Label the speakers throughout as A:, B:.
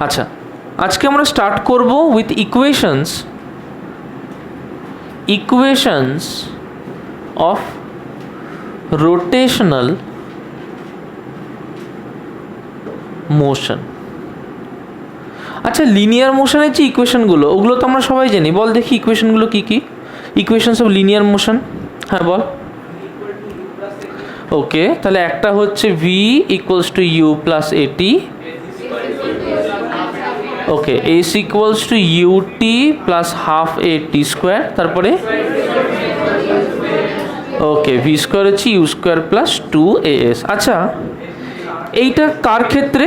A: আচ্ছা, আজকে আমরা স্টার্ট করব with equations of rotational motion. আচ্ছা, লিনিয়ার মোশনের যে ইকুয়েশনগুলো, ওগুলো তো আমরা সবাই জানি। বল দেখি ইকুয়েশনগুলো কী কী? ইকুয়েশনস অফ লিনিয়ার মোশন, হ্যাঁ বল। ওকে, তাহলে একটা হচ্ছে V equals to U plus A T, okay, S equals to UT plus half এটি স্কোয়ার, তারপরে ওকে ভি স্কোয়ার হচ্ছে ইউ স্কোয়ার প্লাস 2as। আচ্ছা, এইটা কার ক্ষেত্রে?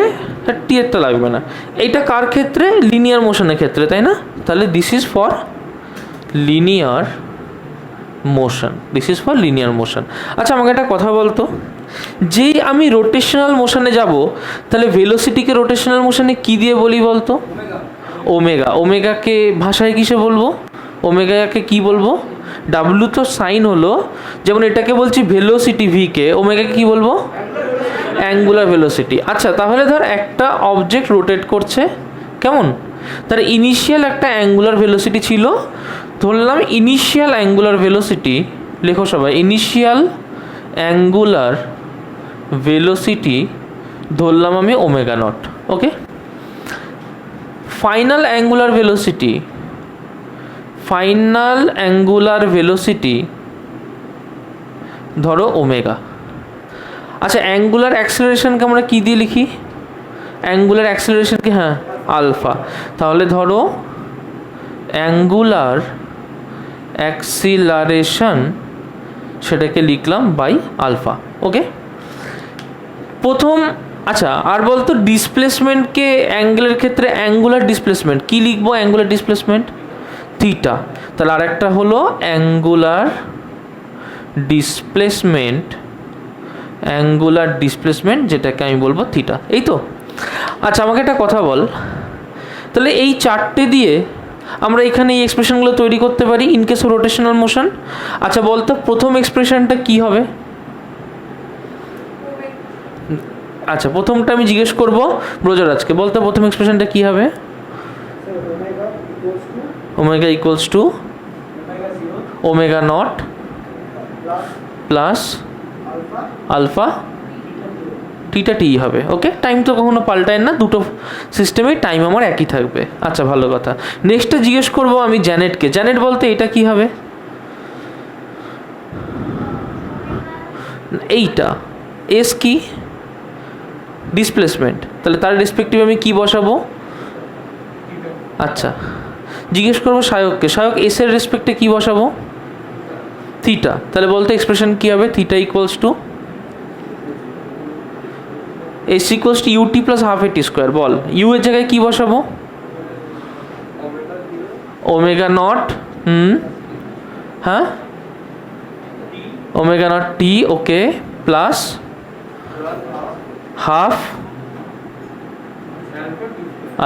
A: টি এরটা লাগবে না। এইটা কার ক্ষেত্রে? লিনিয়ার মোশনের ক্ষেত্রে, তাই না? তাহলে this is for linear motion, this is for linear motion. আচ্ছা, আমাকে একটা কথা বলতো, যেই আমি রোটেশনাল মোশনে যাব, তাহলে ভেলোসিটিকে রোটেশনাল মোশনে কী দিয়ে বলি বলতো? ওমেগা। ওমেগাকে ভাষায় কিসে বলবো? ওমেগাকে কি বলবো? ডাব্লু তো সাইন হলো, যেমন এটাকে বলছি ভেলোসিটি ভিকে, ওমেগাকে কি বলবো? Angular velocity. আচ্ছা, তাহলে ধর একটা অবজেক্ট রোটেট করছে, কেমন? তার ইনিশিয়াল একটা অ্যাঙ্গুলার ভেলোসিটি ছিল, ধরলাম ইনিশিয়াল অ্যাঙ্গুলার ভেলোসিটি, লেখো সবাই, ইনিশিয়াল অ্যাঙ্গুলার ভেলোসিটি ধরলাম আমি omega not. Okay, final angular velocity ধরো ওমেগা। আচ্ছা, অ্যাঙ্গুলার অ্যাক্সেলারেশনকে আমরা কী দিয়ে লিখি? অ্যাঙ্গুলার অ্যাক্সেলারেশনকে, হ্যাঁ, আলফা। তাহলে ধরো অ্যাঙ্গুলার অ্যাক্সিলারেশন, সেটাকে লিখলাম বাই আলফা। ওকে, প্রথম। আচ্ছা, আর বলতো ডিসপ্লেসমেন্টকে অ্যাঙ্গেলের ক্ষেত্রে অ্যাঙ্গুলার ডিসপ্লেসমেন্ট কী লিখবো? Angular displacement theta. তাহলে আরেকটা হলো অ্যাঙ্গুলার ডিসপ্লেসমেন্ট, যেটাকে আমি বলবো থিটা। এই তো। আচ্ছা, আমাকে একটা কথা বল, তাহলে এই চারটে দিয়ে আমরা এখানে এই এক্সপ্রেশনগুলো তৈরি করতে পারি in case of rotational motion. আচ্ছা, বলতো প্রথম এক্সপ্রেশনটা কি হবে? আচ্ছা, প্রথমটা আমি জিজ্ঞেস করবো ব্রজরাজকে, বলতো প্রথম এক্সপ্রেশনটা কি হবে? Omega equals to omega not plus alpha theta T হবে। ওকে, টাইম তো কখনো পাল্টায় না, দুটো সিস্টেমেই টাইম আমার একই থাকবে। আচ্ছা, ভালো কথা। নেক্সটটা জিজ্ঞেস করবো আমি জ্যানেটকে। জ্যানেট, বলতে এটা কি হবে? এইটা এস কি? ডিসপ্লেসমেন্ট। তাহলে তার রেসপেক্টিভ আমি কি বসাবো? আচ্ছা, জিজ্ঞেস করবো সায়ককে। সায়ক, এস এর রেসপেক্টে কি বসাবো? থিটা। তাহলে বলতে এক্সপ্রেশন কি হবে? Theta equals to S equals to UT plus half এটি স্কোয়ার। বল, ইউ এর জায়গায় কি বসাবো? ওমেগা নট, হ্যাঁ, omega not T, okay, plus half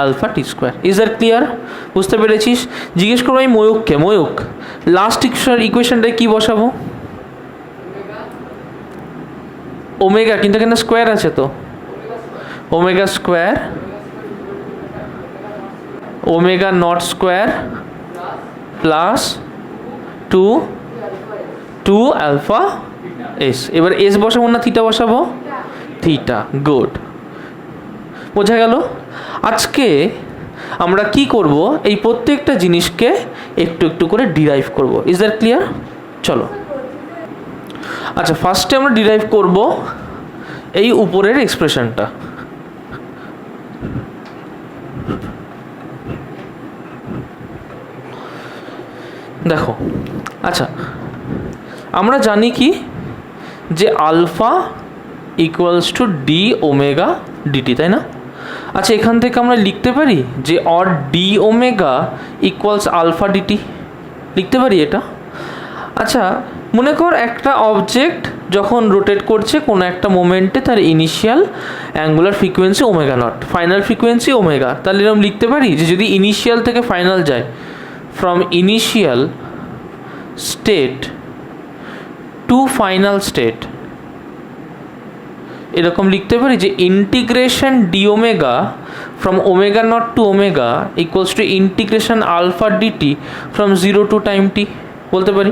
A: alpha T square. Is that clear? বুঝতে পেরেছিস? জিজ্ঞেস করবো আমি ময়ূককে। ময়ূক, লাস্ট ইকুয়েশনটায় কি বসাবো? ওমেগা, কিন্তু এখানে স্কোয়ার আছে তো, omega square, omega not square plus two alpha s. এবার এস বসাবো না থিটা বসাবো? থিটা। গুড, বোঝা গেল। আজকে আমরা কি করব? এই প্রত্যেকটা জিনিসকে একটু একটু করে ডিরাইভ করব। Is that clear? চলো। আচ্ছা, ফার্স্টে আমরা ডিরাইভ করব এই উপরের এক্সপ্রেশনটা। দেখো, আচ্ছা, আমরা জানি কি যে alpha equals to D omega dt, তাই না? আচ্ছা, এখান থেকে আমরা লিখতে পারি যে or d omega equals alpha dt, লিখতে পারি এটা। আচ্ছা, মনে কর একটা অবজেক্ট যখন রোটেট করছে কোনো একটা মোমেন্টে, তার initial angular frequency omega not, final frequency omega. তাহলে এরকম লিখতে পারি যে যদি ইনিশিয়াল থেকে ফাইনাল যায়, from initial state to final state, এরকম লিখতে পারি যে integration D omega from omega not to omega equals to integration alpha D T from 0 to time T, বলতে পারি।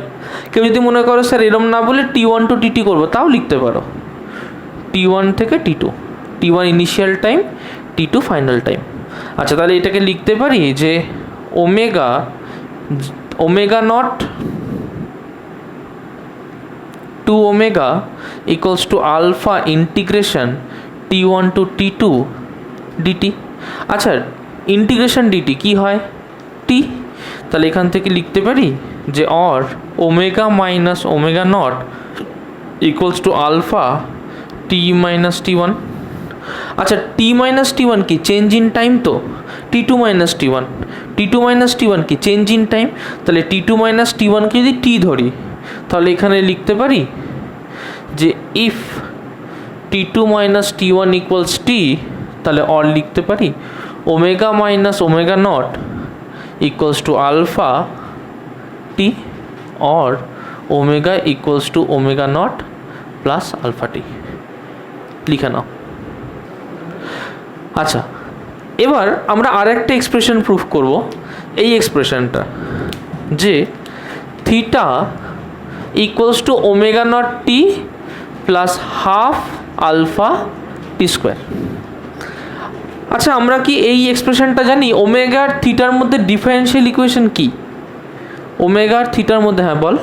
A: কেউ যদি মনে করো স্যার এরম না বলে T1 টু টিটি করবো, তাও লিখতে পারো T1 থেকে T2, T1 initial time, T2 final time. আচ্ছা, তাহলে এটাকে লিখতে পারি যে omega not to omega equals to alpha integration T1 to T2 dt. আচ্ছা, ইন্টিগ্রেশন ডিটি কি হয়? টি। তাহলে এখান থেকে লিখতে পারি যে or omega minus omega nought equals to alpha t minus T1। আচ্ছা, টি মাইনাস T1 কি চেঞ্জ ইন টাইম? তো T2 minus T1, T2 minus T1 কি চেঞ্জ ইন টাইম? তাহলে T2 মাইনাস T1কে যদি টি ধরি, তাহলে এখানে লিখতে পারি যে if T2 minus T1 equals টি, তাহলে অর লিখতে পারি omega minus omega nought equals to alpha t or omega equals to omega not plus alpha t. লিখে নাও। আচ্ছা, এবার আমরা আর একটা এক্সপ্রেশন প্রুফ করব, এই এক্সপ্রেশনটা যে theta equals to omega not T plus half alpha T square. আচ্ছা, আমরা কি এই এক্সপ্রেশনটা জানি? ওমেগা আর থিটার মধ্যে ডিফারেন্সিয়াল ইকুয়েশন কি? ওমেগা আর থিটার মধ্যে, হ্যাঁ বল।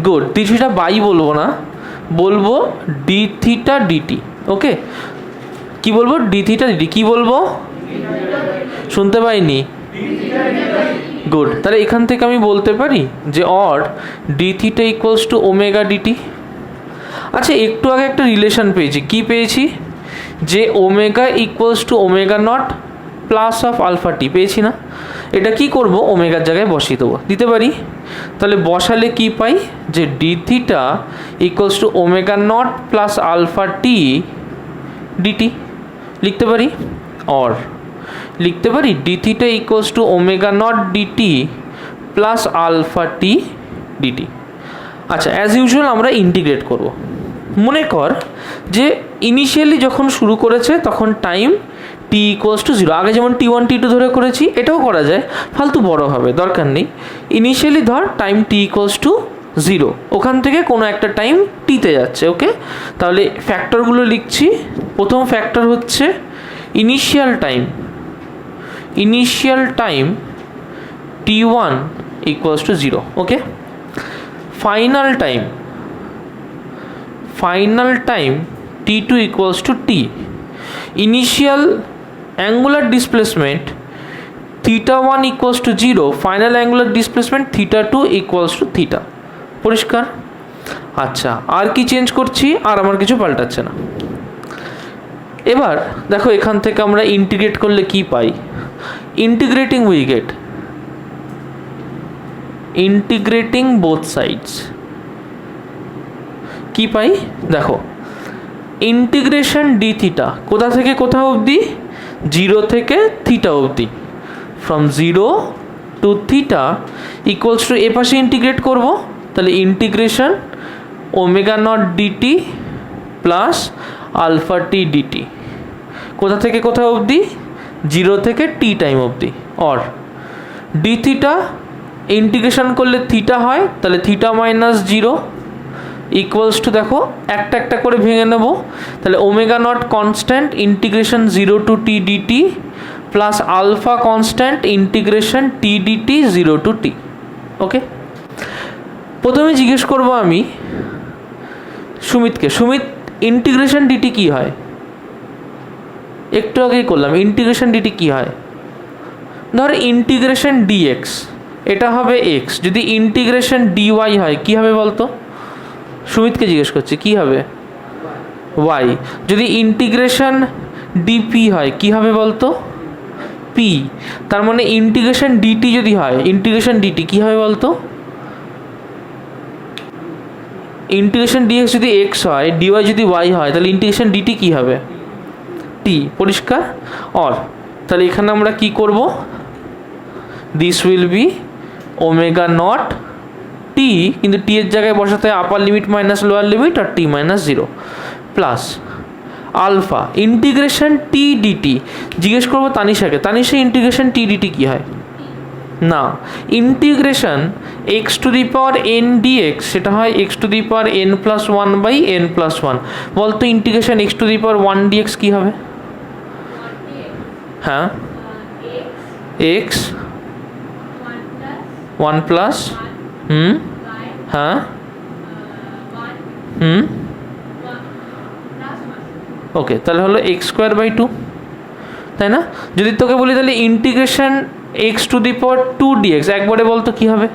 A: গুড। ডি থিটা বাই বলবো না, বলবো ডি থিটা ডিটি। ওকে, কি বলবো? D theta dt. কি বলবো? শুনতে পাইনি। গুড। তাহলে এখান থেকে আমি বলতে পারি যে or D theta equals to omega dt. আচ্ছা, একটু আগে একটা রিলেশন পেয়েছি। কি পেয়েছি? যে omega equals to omega not plus of alpha t পেয়েছি না? এটা কি করব? ওমেগার জায়গায় বসিয়ে দেবো, দিতে পারি। তাহলে বসালে কি পাই? যে d theta equals to omega not plus alpha T dt লিখতে পারি। অর লিখতে পারি d theta equals to omega not DT plus alpha T dt. আচ্ছা, অ্যাজ ইউজুয়াল আমরা ইন্টিগ্রেট করব। মনে কর যে ইনিশিয়ালি যখন শুরু করেছে তখন টাইম টি ইকুয়ালস টু 0। আগে যেমন T1 T2 ধরে করেছি, এটাও করা যায়, ফালতু বড় হবে, দরকার নেই। ইনিশিয়ালি ধর টাইম টি ইকুয়ালস টু 0, ওখান থেকে কোনো একটা টাইম টিতে যাচ্ছে। ওকে, তাহলে ফ্যাক্টরগুলো লিখছি। প্রথম ফ্যাক্টর হচ্ছে initial time T1 equals to 0। Okay, final time T2 equals to T, initial angular displacement theta 1 equals to 0, final angular displacement theta 2 equals to theta। পরিষ্কার? আচ্ছা, আর কি চেঞ্জ করছি? আর আমার কিছু পাল্টাচ্ছে না। এবার দেখো, এখান থেকে আমরা ইন্টিগ্রেট করলে কি পাই? Integrating we get integrating both sides. কি পাই? দেখো, ইন্টিগ্রেশন ডি থিটা কোথা থেকে কোথা অবধি? 0 থেকে থিটা অবধি, from 0 to theta equals to এ পাশে ইন্টিগ্রেট করব, তাহলে integration omega not DT plus alpha T D T. কোথা থেকে কোথা অবধি? 0 থেকে টি টাইম অবধি। অর ডি থিটা ইন্টিগ্রেশন করলে থিটা হয়, তাহলে থিটা মাইনাস 0 ইকুয়ালস টু, দেখো একটা একটা করে ভেঙে নেব, তাহলে omega naught constant integration 0 to T D T plus alpha constant integration T D T 0 to T. Okay, প্রথমে জিজ্ঞেস করব আমি সুমিতকে, সুমিত ইন্টিগ্রেশন ডিটি কি হয়? একটু আগেই করলাম, ইন্টিগ্রেশন ডিটি কি হয়? ধর ইন্টিগ্রেশন ডিএক্স, এটা হবে এক্স। যদি ইন্টিগ্রেশন ডিওয়াই হয় কি হবে বলতো? সুমিতকে জিজ্ঞেস করছি, কি হবে? ওয়াই। যদি ইন্টিগ্রেশন ডিপি হয় কি হবে বলতো? পি। তার মানে ইন্টিগ্রেশন ডিটি যদি হয়, ইন্টিগ্রেশন ডিটি কি হবে বলতো? ইন্টিগ্রেশন ডিএক্স যদি এক্স হয়, ডিওয়াই যদি ওয়াই হয়, তাহলে ইন্টিগ্রেশন ডিটি কি হবে? টি। পরিষ্কার? অর তাহলে এখানে আমরা কি করব? This will be omega not T, কিন্তু টি এর জায়গায় বসাতে হয় upper limit minus lower limit আর T minus 0 plus alpha integration T D T. জিজ্ঞেস করবো তানিশাকে, তানিশা ইন্টিগ্রেশন টি ডিটি কী হয়? না, integration x to the power N D X সেটা হয় X to the power N plus one by N plus one. বলতো integration x to the power one D X কী হবে? হ্যাঁ, এক্স ওয়ান প্লাস হ্যাঁ ওকে, তাহলে হলো এক্স স্কোয়ার বাই টু, তাই না? যদি তোকে বলি তাহলে integration x to the power two dx, একবারে বলতো কী হবে?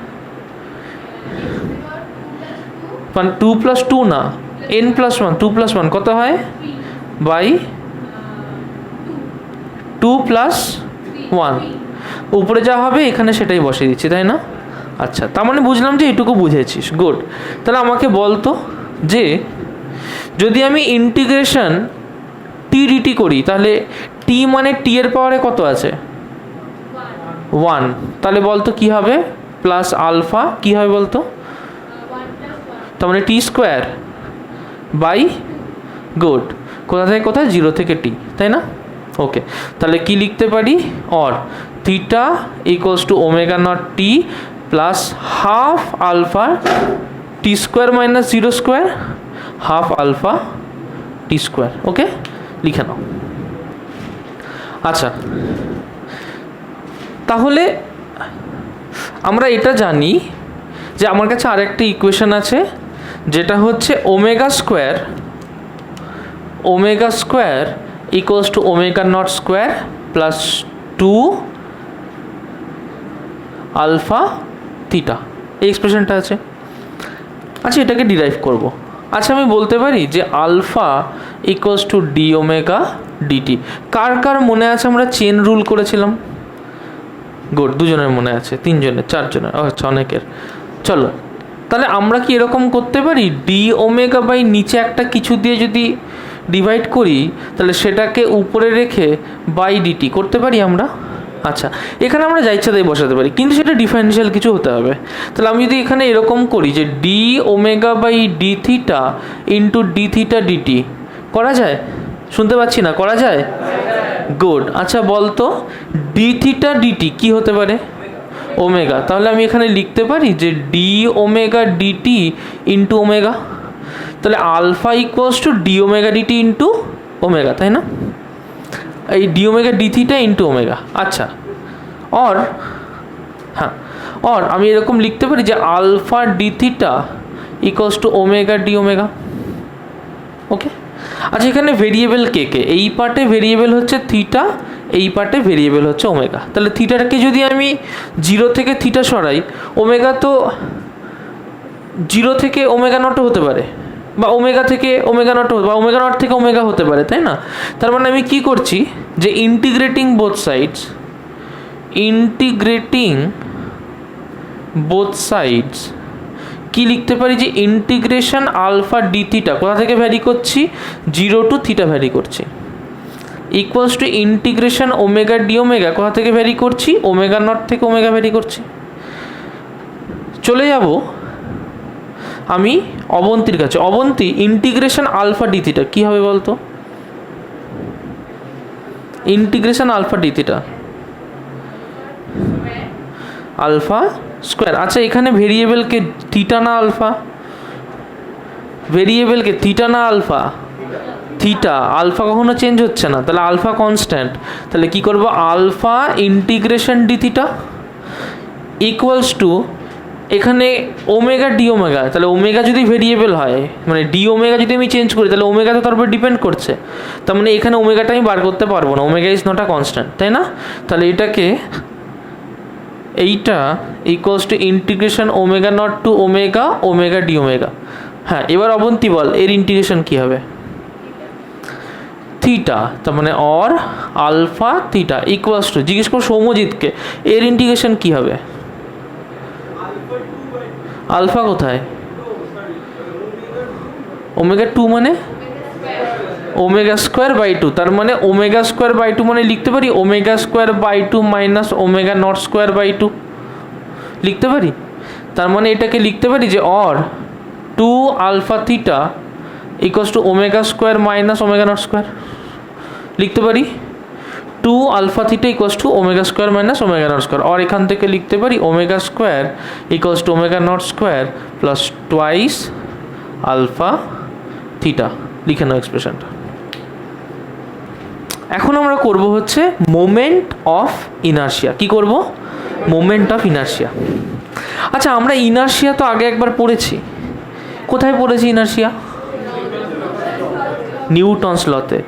A: টু প্লাস টু না, n plus one, two plus one কত হয়? বাই টু প্লাস ওয়ান, উপরে যা হবে এখানে সেটাই বসিয়ে দিচ্ছি, তাই না? আচ্ছা, তার মানে বুঝলাম যে এটুকু বুঝেছিস, গুড। তাহলে আমাকে বলতো যে যদি আমি ইন্টিগ্রেশন টি ডিটি করি তাহলে টি মানে টি এর পাওয়ারে কত আছে? ওয়ান। তাহলে বলতো কী হবে? প্লাস আলফা কী হবে বলতো? তার মানে টি স্কোয়ার বাই, গুড, কোথা থেকে কোথায়? জিরো থেকে টি, তাই না? ওকে, তাহলে কি লিখতে পারি? Or theta equals to omega not T plus half alpha T square minus zero square half alpha T square. Okay, লিখে নাও। আচ্ছা, তাহলে আমরা এটা জানি যে আমার কাছে আরেকটা ইকুয়েশন আছে যেটা হচ্ছে omega square equals to omega not square plus two alpha theta, এই এক্সপ্রেশনটা আছে। আচ্ছা, এটাকে ডিরাইভ করব। আচ্ছা, আমি বলতে পারি যে alpha equals to D omega D T. কার কার মনে আছে আমরা চেন রুল করেছিলাম? গুড, দুজনের মনে আছে, তিনজনের, চারজনের, আচ্ছা অনেকের। চলো, তাহলে আমরা কি এরকম করতে পারি? ডি ওমেগা বাই নিচে একটা কিছু দিয়ে যদি ডিভাইড করি তাহলে সেটাকে উপরে রেখে বাই ডিটি করতে পারি আমরা। আচ্ছা, এখানে আমরা যা ইচ্ছা তাই বসাতে পারি, কিন্তু সেটা ডিফারেন্সিয়াল কিছু হতে হবে। তাহলে আমি যদি এখানে এরকম করি যে D omega by d theta into d theta dt, করা যায়? শুনতে পাচ্ছি না, করা যায়? গুড। আচ্ছা বলতো ডি থিটা ডিটি কী হতে পারে? ওমেগা। তাহলে আমি এখানে লিখতে পারি যে D omega D T into omega. তাহলে alpha equals to D omega D T into omega, তাই না? এই D omega D theta into omega. আচ্ছা, অর আমি এরকম লিখতে পারি যে alpha D theta equals to omega D omega. Okay, আচ্ছা এখানে ভেরিয়েবল কে কে? এই পার্টে ভেরিয়েবল হচ্ছে থিটা, এই পার্টে ভেরিয়েবল হচ্ছে ওমেগা। তাহলে থিটাটাকে যদি আমি জিরো থেকে থিটা সরাই, ওমেগা তো জিরো থেকে ওমেগা নটও হতে পারে, বা ওমেগা থেকে ওমেগা নট, বা ওমেগা নট থেকে ওমেগা হতে পারে, তাই না? তার মানে আমি কি করছি যে ইন্টিগ্রেটিং বোথ সাইডস কি লিখতে পারি যে ইন্টিগ্রেশন আলফা ডি থিটা কোথা থেকে ভ্যারি করছি? জিরো টু থিটা ভ্যারি করছি, equals to integration omega D omega কোথা থেকে ভ্যারি করছি? ওমেগা নট থেকে ওমেগা ভ্যারি করছি। চলে যাব আমি অবন্তীর কাছে। Abanti, integration alpha D theta কী হবে বলতো? Integration alpha D theta alpha square. আচ্ছা, এখানে ভেরিয়েবলকে থিটা না আলফা? ভেরিয়েবলকে থিটা না আলফা? থিটা। আলফা কখনো চেঞ্জ হচ্ছে না, তাহলে আলফা কনস্ট্যান্ট। তাহলে কি করব? Alpha integration D theta equals two এখানে ওমেগা ডি ওমেগা। তাহলে ওমেগা যদি ভেরিয়েবল হয়, মানে ডি ওমেগা যদি আমি চেঞ্জ করি তাহলে ওমেগা তো তার উপর ডিপেন্ড করছে, তার মানে এখানে ওমেগাটা আমি বার করতে পারবো না, omega is not a constant, তাই না? তাহলে এইটা equals to integration omega not to omega D omega. হ্যাঁ, এবার অবন্তী বল এর ইন্টিগ্রেশন কী হবে? থিটা। তার মানে or alpha theta equals to, জিজ্ঞেস করো সৌম্যজিৎকে, এর ইন্টিগ্রেশন কী হবে? আলফা কোথায়? ওমেগা টু মানে ওমেগা স্কোয়ার বাই টু। তার মানে ওমেগা স্কোয়ার বাই টু মানে লিখতে পারি omega square by two minus omega not square by two লিখতে পারি। তার মানে এটাকে লিখতে পারি যে or two alpha theta equals to omega square minus omega not square, লিখতে পারি 2 alpha theta equals to omega square minus omega not square, আর এখান থেকে লিখতে পারি omega square equals to omega not square plus twice alpha theta, লিখে নাও এক্সপ্রেশনটা। এখন আমরা করব হচ্ছে মোমেন্ট অফ ইনার্শিয়া। কি করব? Moment of inertia. আচ্ছা, আমরা ইনার্শিয়া তো আগে একবার পড়েছি। কোথায় পড়েছি ইনার্শিয়া? নিউটনস লতে।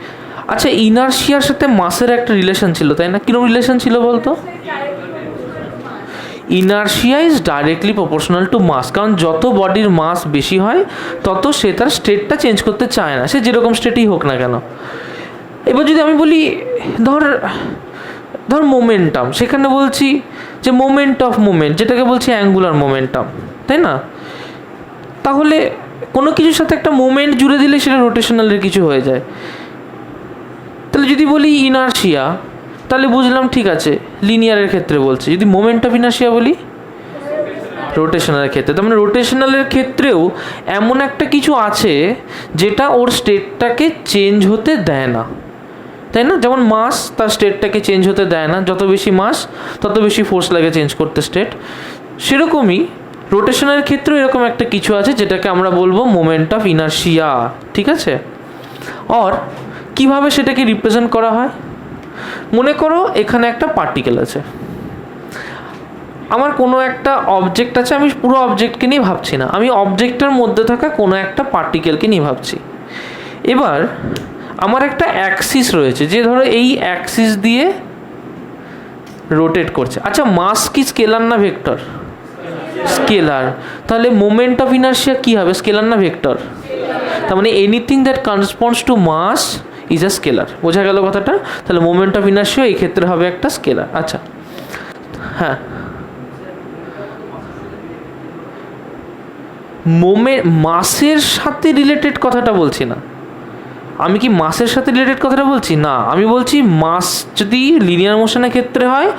A: আচ্ছা, ইনার্শিয়ার সাথে মাসের একটা রিলেশন ছিল, তাই না? কিরকম রিলেশন ছিল বলতো? Inertia is directly proportional to mass, কারণ যত বডির মাস বেশি হয় তত সে তার স্টেটটা চেঞ্জ করতে চায় না, সে যেরকম স্টেটেই হোক না কেন। এবার যদি আমি বলি ধর মোমেন্টাম, সেখানে বলছি যে মোমেন্ট অফ মোমেন্ট, যেটাকে বলছি অ্যাঙ্গুলার মোমেন্টাম, তাই না? তাহলে কোনো কিছুর সাথে একটা মোমেন্ট জুড়ে দিলে সেটা রোটেশনালের কিছু হয়ে যায়। তাহলে যদি বলি ইনার্শিয়া, তাহলে বুঝলাম ঠিক আছে লিনিয়ারের ক্ষেত্রে বলছি। যদি মোমেন্ট অফ ইনার্শিয়া বলি রোটেশনালের ক্ষেত্রে, তার মানে রোটেশনালের ক্ষেত্রেও এমন একটা কিছু আছে যেটা ওর স্টেটটাকে চেঞ্জ হতে দেয় না, তাই না? যেমন মাস তার স্টেটটাকে চেঞ্জ হতে দেয় না, যত বেশি মাস তত বেশি ফোর্স লাগে চেঞ্জ করতে স্টেট। সেরকমই রোটেশনের ক্ষেত্রেও এরকম একটা কিছু আছে যেটাকে আমরা বলবো মোমেন্ট অফ ইনার্শিয়া, ঠিক আছে? আর কিভাবে সেটাকে রিপ্রেজেন্ট করা হয়? মনে করো এখানে একটা পার্টিকেল আছে, আমার কোনো একটা অবজেক্ট আছে, আমি পুরো অবজেক্টকে নিয়ে ভাবছি না, আমি অবজেক্টের মধ্যে থাকা কোনো একটা পার্টিকেলকে নিয়ে ভাবছি। এবার আমার একটা অ্যাক্সিস রয়েছে, যে ধরো এই অ্যাক্সিস দিয়ে রোটেট করছে। আচ্ছা, মাস কি স্কেলার না ভেক্টর? স্কেলার। তাহলে মোমেন্ট অফ ইনার্শিয়া কি হবে, স্কেলার না ভেক্টর? তার মানে anything that corresponds to mass is a scalar. বোঝা গেল কথাটা? তাহলে মোমেন্ট অফ ইনার্শিয়া এই ক্ষেত্রে হবে একটা স্কেলার। আচ্ছা, হ্যাঁ, মাসের সাথে রিলেটেড কথাটা বলছি না। আমি কি মাসের সাথে রিলেটেড কথাটা বলছি? না, আমি বলছি মাস যদি লিনিয়ার মোশনের ক্ষেত্রে হয়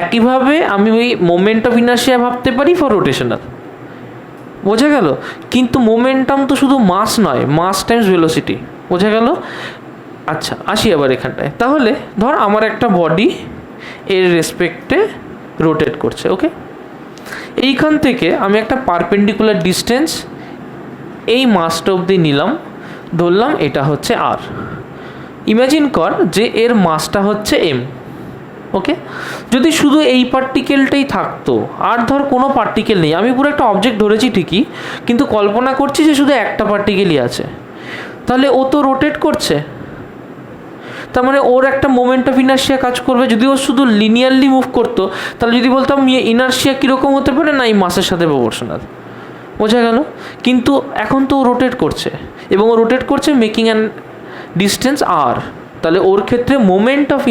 A: একইভাবে আমি ওই মোমেন্ট অফ ইনার্শিয়া ভাবতে পারি ফর রোটেশনাল। বোঝা গেল? কিন্তু মোমেন্টাম তো শুধু মাস নয়, মাস টাইমস ভেলোসিটি। বোঝা গেল? আচ্ছা, আসি আবার এখানটায়। তাহলে ধর আমার একটা বডি এর রেসপেক্টে রোটেট করছে, ওকে? এইখান থেকে আমি একটা পারপেন্ডিকুলার ডিস্টেন্স এই মাসটা অবধি নিলাম, ধরলাম এটা হচ্ছে আর। ইমাজিন কর যে এর মাসটা হচ্ছে এম, ওকে? যদি শুধু এই পার্টিকেলটাই থাকতো, আর ধর কোনো পার্টিকেল নেই, আমি পুরো একটা অবজেক্ট ধরেছি ঠিকই, কিন্তু কল্পনা করছি যে শুধু একটা পার্টিকেলই আছে, তাহলে ও তো রোটেট করছে, তার মানে ওর একটা মোমেন্ট অফ ইনার্শিয়া কাজ করবে। যদি ও শুধু লিনিয়ারলি মুভ করতো, তাহলে যদি বলতাম ইনার্শিয়া কীরকম হতে পারে, না এই মাসের সাথে প্রপোর্শনাল। বোঝা গেল? কিন্তু এখন তো ও রোটেট করছে, এবং ও রোটেট করছে মেকিং অ্যান ডিস্টেন্স আর। তাহলে ওর ক্ষেত্রে মোমেন্ট অফ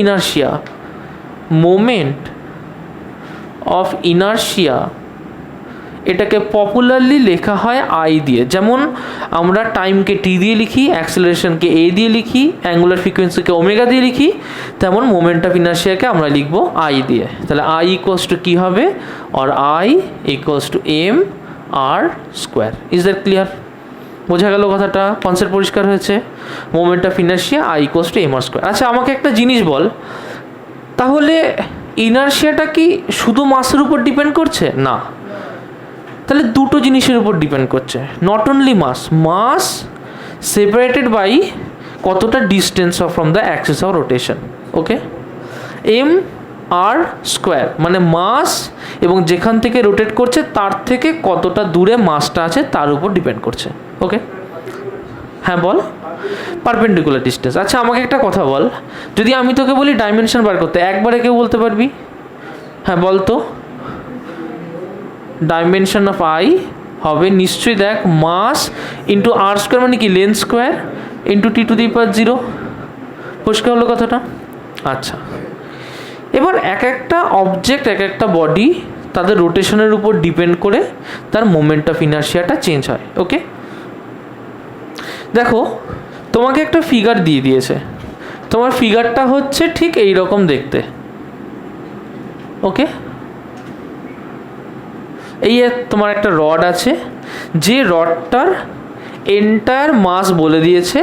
A: ইনার্শিয়া এটাকে পপুলারলি লেখা হয় আই দিয়ে। যেমন আমরা টাইমকে টি দিয়ে লিখি, অ্যাক্সেলারেশনকে এ দিয়ে লিখি, অ্যাঙ্গুলার ফ্রিকোয়েন্সিকে ওমেগা দিয়ে লিখি, তেমন মোমেন্ট অফ ইনার্শিয়াকে আমরা লিখবো আই দিয়ে। তাহলে আই ইকুয়ালস টু কী হবে? আর I equals to M R square. Is that clear? বোঝা গেল কথাটা? কনসেপ্ট পরিষ্কার হয়েছে? Moment of inertia I equals to M R square. আচ্ছা, আমাকে একটা জিনিস বল, তাহলে ইনার্শিয়াটা কি শুধু মাসের উপর ডিপেন্ড করছে? না, তাহলে দুটো জিনিসের উপর ডিপেন্ড করছে। Not only mass separated by কতটা distance from the axis of rotation, okay? M R square মানে মাস এবং যেখান থেকে রোটেট করছে তার থেকে কতটা দূরে মাসটা আছে তার উপর ডিপেন্ড করছে, ওকে? হ্যাঁ বল, পারপেন্ডিকুলার ডিস্টেন্স। আচ্ছা, আমাকে একটা কথা বল, যদি আমি তোকে বলি ডাইমেনশন বার করতে, একবারে কেউ বলতে পারবি? হ্যাঁ বল তো। ডাইমেনশন অফ আই হবে নিশ্চয়ই, দেখ, মাস ইন্টু আর স্কোয়ার মানে কি length square into T to the power 0। পরিষ্কার হলো কথাটা? আচ্ছা, এবার এক একটা অবজেক্ট, এক একটা বডি তাদের রোটেশনের উপর ডিপেন্ড করে তার মোমেন্ট অফ ইনার্শিয়াটা চেঞ্জ হয়, ওকে? দেখো, তোমাকে একটা ফিগার দিয়ে দিয়েছে, তোমার ফিগারটা হচ্ছে ঠিক এই রকম দেখতে, ওকে? এই তোমার একটা রড আছে, যে রডটার এন্টায়ার মাস বলে দিয়েছে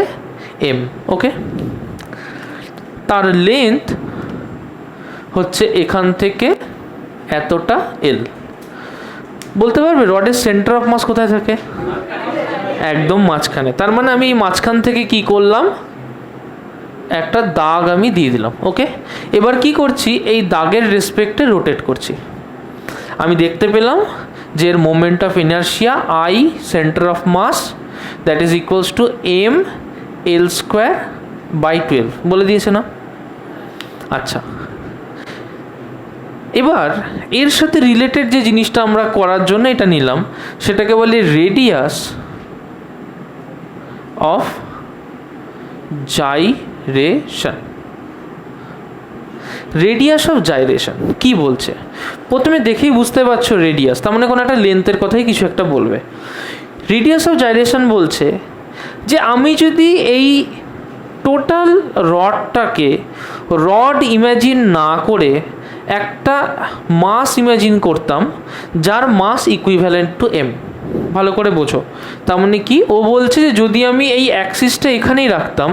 A: এম, ওকে। তার লেন্থ হচ্ছে এখান থেকে এতটা এল। বলতে পারবে রডের সেন্টার অফ মাস কোথায় থাকে? একদম মাঝখানে। তার মানে আমি এই মাঝখান থেকে কি করলাম, একটা দাগ আমি দিয়ে দিলাম, ওকে। এবার কি করছি, এই দাগের রেসপেক্টে রোটেট করছি। আমি দেখতে পেলাম যে এর moment of inertia I centre of mass that is equals to M L square by 12 বলে দিয়েছে না? আচ্ছা, এবার এর সাথে রিলেটেড যে জিনিসটা আমরা করার জন্য এটা নিলাম সেটাকে বলি radius of gyration. Radius of gyration কি বলছে প্রথমে দেখেই বুঝতে পারছো, রেডিয়াস তার মানে কোনো একটা লেন্থের কথাই কিছু একটা বলবে। রেডিয়াস অফ জাইরেশন বলছে যে আমি যদি এই টোটাল রডটাকে রড ইম্যাজিন না করে একটা মাস ইম্যাজিন করতাম যার মাস ইকুইভ্যালেন্ট টু এম। ভালো করে বোঝো, তার মানে কি ও বলছে যে যদি আমি এই অ্যাক্সিসটা এখানেই রাখতাম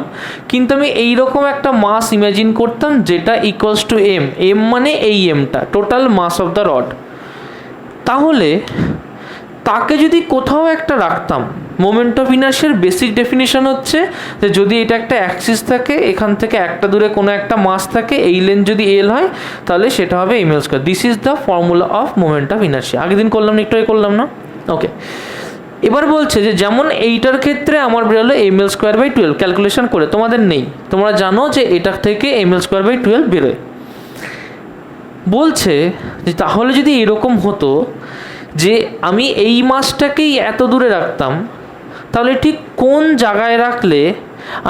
A: কিন্তু আমি এইরকম একটা মাস ইম্যাজিন করতাম যেটা ইকুয়ালস টু এম, এম মানে এই এমটা total mass of the rod, তাহলে তাকে যদি কোথাও একটা রাখতাম, মোমেন্ট অফ ইনার্শিয়ার বেসিক ডেফিনিশন হচ্ছে যে যদি এটা একটা অ্যাক্সিস থাকে, এখান থেকে একটা দূরে কোনো একটা মাস থাকে, এই লেন্থ যদি এল হয় তাহলে সেটা হবে m L square. This is the formula of moment of inertia. আগের দিন করলাম না, একটু করলাম না, ওকে। এবার বলছে যে যেমন এইটার ক্ষেত্রে আমার বেরোলো m L square by 12 calculation করে, তোমাদের নেই, তোমরা জানো যে এটার থেকে এম এল স্কোয়ার বাই 12 বেরোয়। বলছে যে তাহলে যদি এরকম হতো যে আমি এই মাসটাকেই এত দূরে রাখতাম, তাহলে ঠিক কোন জায়গায় রাখলে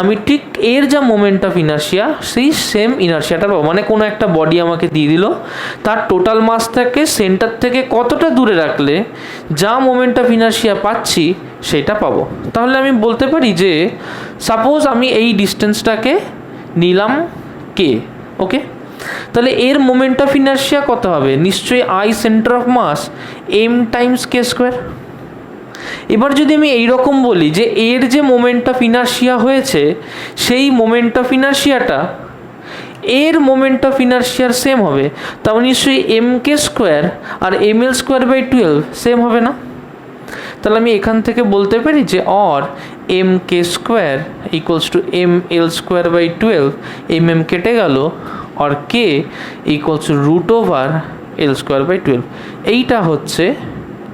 A: আমি ঠিক এর যা মোমেন্ট অফ ইনার্শিয়া সেই সেম ইনার্শিয়াটা পাবো। মানে কোনো একটা বডি আমাকে দিয়ে দিল, তার টোটাল মাসটাকে সেন্টার থেকে কতটা দূরে রাখলে যা মোমেন্ট অফ ইনার্শিয়া পাচ্ছি সেটা পাবো। তাহলে আমি বলতে পারি যে সাপোজ আমি এই ডিস্টেন্সটাকে নিলাম কে, ওকে। তাহলে এর মোমেন্ট অফ ইনার্শিয়া কত হবে? নিশ্চয়ই I centre of mass m times k square. এবার যদি আমি এইরকম বলি যে এর যে মোমেন্ট অফ ইনার্শিয়া হয়েছে সেই মোমেন্ট অফ ইনার্শিয়াটা এর মোমেন্ট অফ ইনার্শিয়ার সেম হবে, তাহলে নিশ্চয়ই এম কে স্কোয়ার আর M L square by 12 same হবে না? তাহলে আমি এখান থেকে বলতে পারি যে or M K square equals to M L square by 12, M M কেটে গেল, আর K equals to root over L square by 12। এইটা হচ্ছে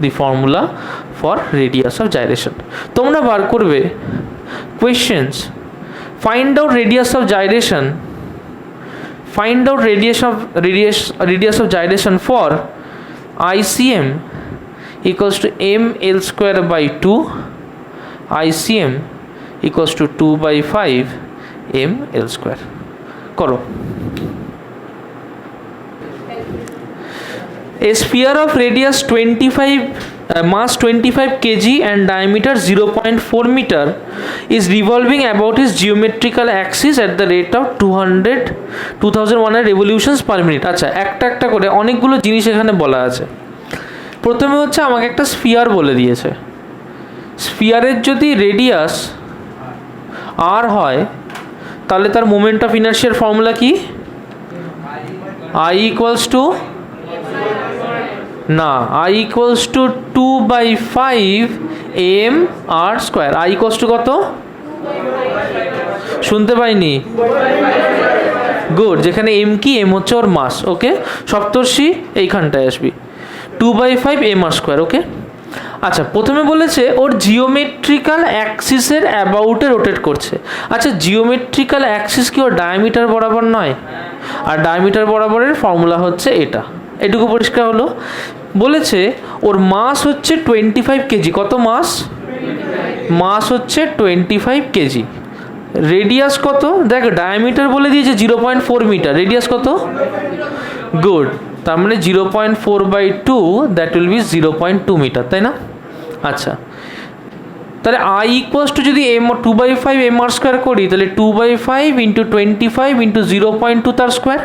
A: the formula for radius of gyration. তোমরা বার করবে questions, find out radius of gyration, find out radius of gyration for ICM equals to m l square by 2, ICM equals to 2 by 5 m l square। করো। A sphere of radius 25 mass 25 kg and diameter 0.4 meter is revolving about its geometrical axis at the rate of 2100 revolutions per minute। আচ্ছা, একটা একটা করে অনেকগুলো জিনিস এখানে বলা আছে। প্রথমে হচ্ছে আমাকে একটা স্ফিয়ার বলে দিয়েছে, স্ফিয়ারের যদি রেডিয়াস আর হয় তাহলে তার মোমেন্ট অফ ইনার্শিয়ার ফর্মুলা কি? I ইকুয়ালস টু না, I equals to 2 by 5 m r square. I equals to কত? শুনতে পাইনি? গুড, যেখানে m কি, m হচ্ছে ওর মাস, ওকে। সপ্তর্ষি এইখানটায় আসবি, 2 বাই 5 m r স্কোয়ার, ওকে। আচ্ছা, প্রথমে বলেছে ওর জিওমেট্রিক্যাল অ্যাক্সিসের অ্যাবাউটে রোটেট করছে। আচ্ছা, জিওমেট্রিক্যাল অ্যাক্সিস কি ওর ডায়ামিটার বরাবর নয়? আর ডায়ামিটার বরাবরের ফর্মুলা হচ্ছে এটা। এটুকু পরিষ্কার হলো। বলেছে ওর মাস হচ্ছে 25 কেজি। কত মাস? মাস হচ্ছে 25 কেজি। রেডিয়াস কত? দেখ, ডায়ামিটার বলে দিয়েছে 0.4 মিটার, রেডিয়াস কত? গুড, তার মানে 0.4 by 2 that will be 0.2 metre, তাই না? আচ্ছা, তাহলে I ইকুয়ালস টু যদি m 2 by 5 m r square করি তাহলে 2 বাই 5 ইন্টু 25 ইন্টু 0.2 তার স্কোয়ার।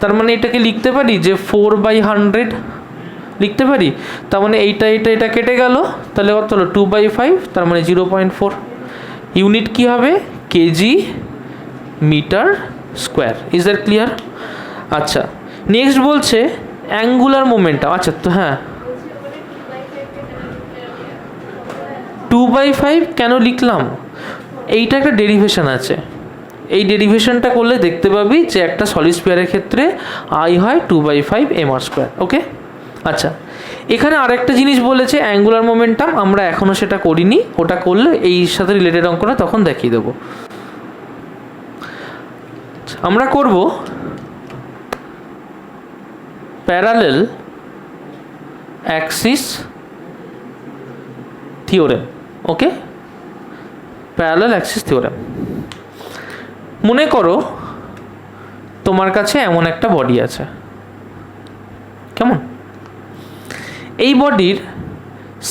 A: তার মানে এটাকে লিখতে পারি যে 4 বাই 100 লিখতে পারি। তার মানে এটা কেটে গেল, তাহলে কত হলো 2/5, তার মানে 0.4। ইউনিট কি হবে? Kg metre square. Is that clear? আচ্ছা, নেক্সট বলছে অ্যাঙ্গুলার মোমেন্টাম। আচ্ছা, তো হ্যাঁ, 2/5 কেন লিখলাম? এইটা একটা ডেরিভেশন আছে, এই ডেরিভেশনটা করলে দেখতে পাবি যে একটা সলিড স্পিয়ারের ক্ষেত্রে আই হয় 2/5 mr²। ওকে, আচ্ছা, এখানে আরেকটা জিনিস বলেছে অ্যাঙ্গুলার মোমেন্টাম, আমরা এখনও সেটা করিনি, ওটা করলে এই সাথে রিলেটেড অঙ্কটা তখন দেখিয়ে দেবো। আমরা করব প্যারালেল অ্যাক্সিস থিওরেম। ওকে, প্যারালেল অ্যাক্সিস থিওরেম। মনে করো তোমার কাছে এমন একটা বডি আছে, কেমন? এই বডির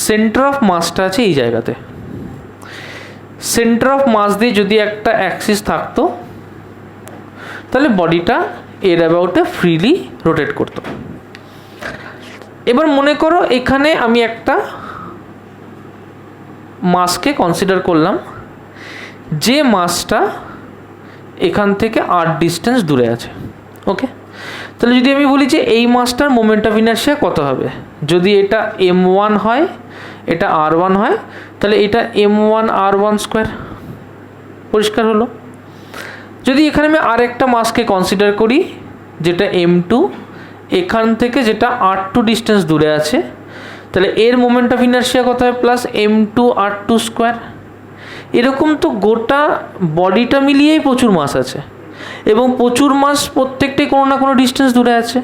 A: সেন্টার অফ মাসটা আছে এই জায়গাতে। সেন্টার অফ মাস দিয়ে যদি একটা অ্যাক্সিস থাকতো, তাহলে বডিটা এর অ্যাবাউটে ফ্রিলি রোটেট করতো। এবার মনে করো এখানে আমি একটা মাসকে কনসিডার করলাম, যে মাসটা এখান থেকে আর ডিস্টেন্স দূরে আছে। ওকে, তাহলে যদি আমি বলি যে এই মাসটার মোমেন্ট অফ ইনার্শিয়া কত হবে, যদি এটা m1 হয়, এটা r1 হয়, তাহলে এটা m1r1²। পরিষ্কার হলো? যদি এখানে আমি আর একটা মাসকে কনসিডার করি, যেটা m2, এখান থেকে যেটা r2 ডিস্টেন্স দূরে আছে, তাহলে এর মোমেন্ট অফ ইনার্শিয়া কত হয়? Plus m2r2²। এরকম তো গোটা বডিটা মিলিয়েই প্রচুর মাস আছে, এবং প্রচুর মাস প্রত্যেকটাই কোনো না কোনো ডিস্টেন্স দূরে আছে।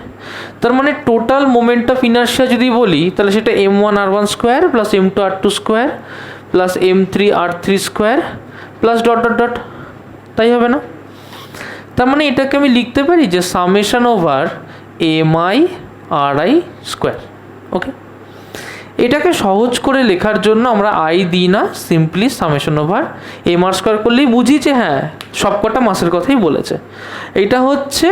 A: তার মানে টোটাল মোমেন্ট অফ ইনার্শিয়া যদি বলি, তাহলে সেটা m1r1² plus m2r2² plus m3r3² plus dot dot dot, তাই হবে না? তার মানে এটাকে আমি লিখতে পারি যে সামেশন ওভার mi/ri²। ওকে, এটাকে সহজ করে লেখার জন্য আমরা আই দিই না, সিম্পলি সামেশন ওভার mr² করলেই বুঝি যে হ্যাঁ সবকটা মাসের কথাই বলেছে। এটা হচ্ছে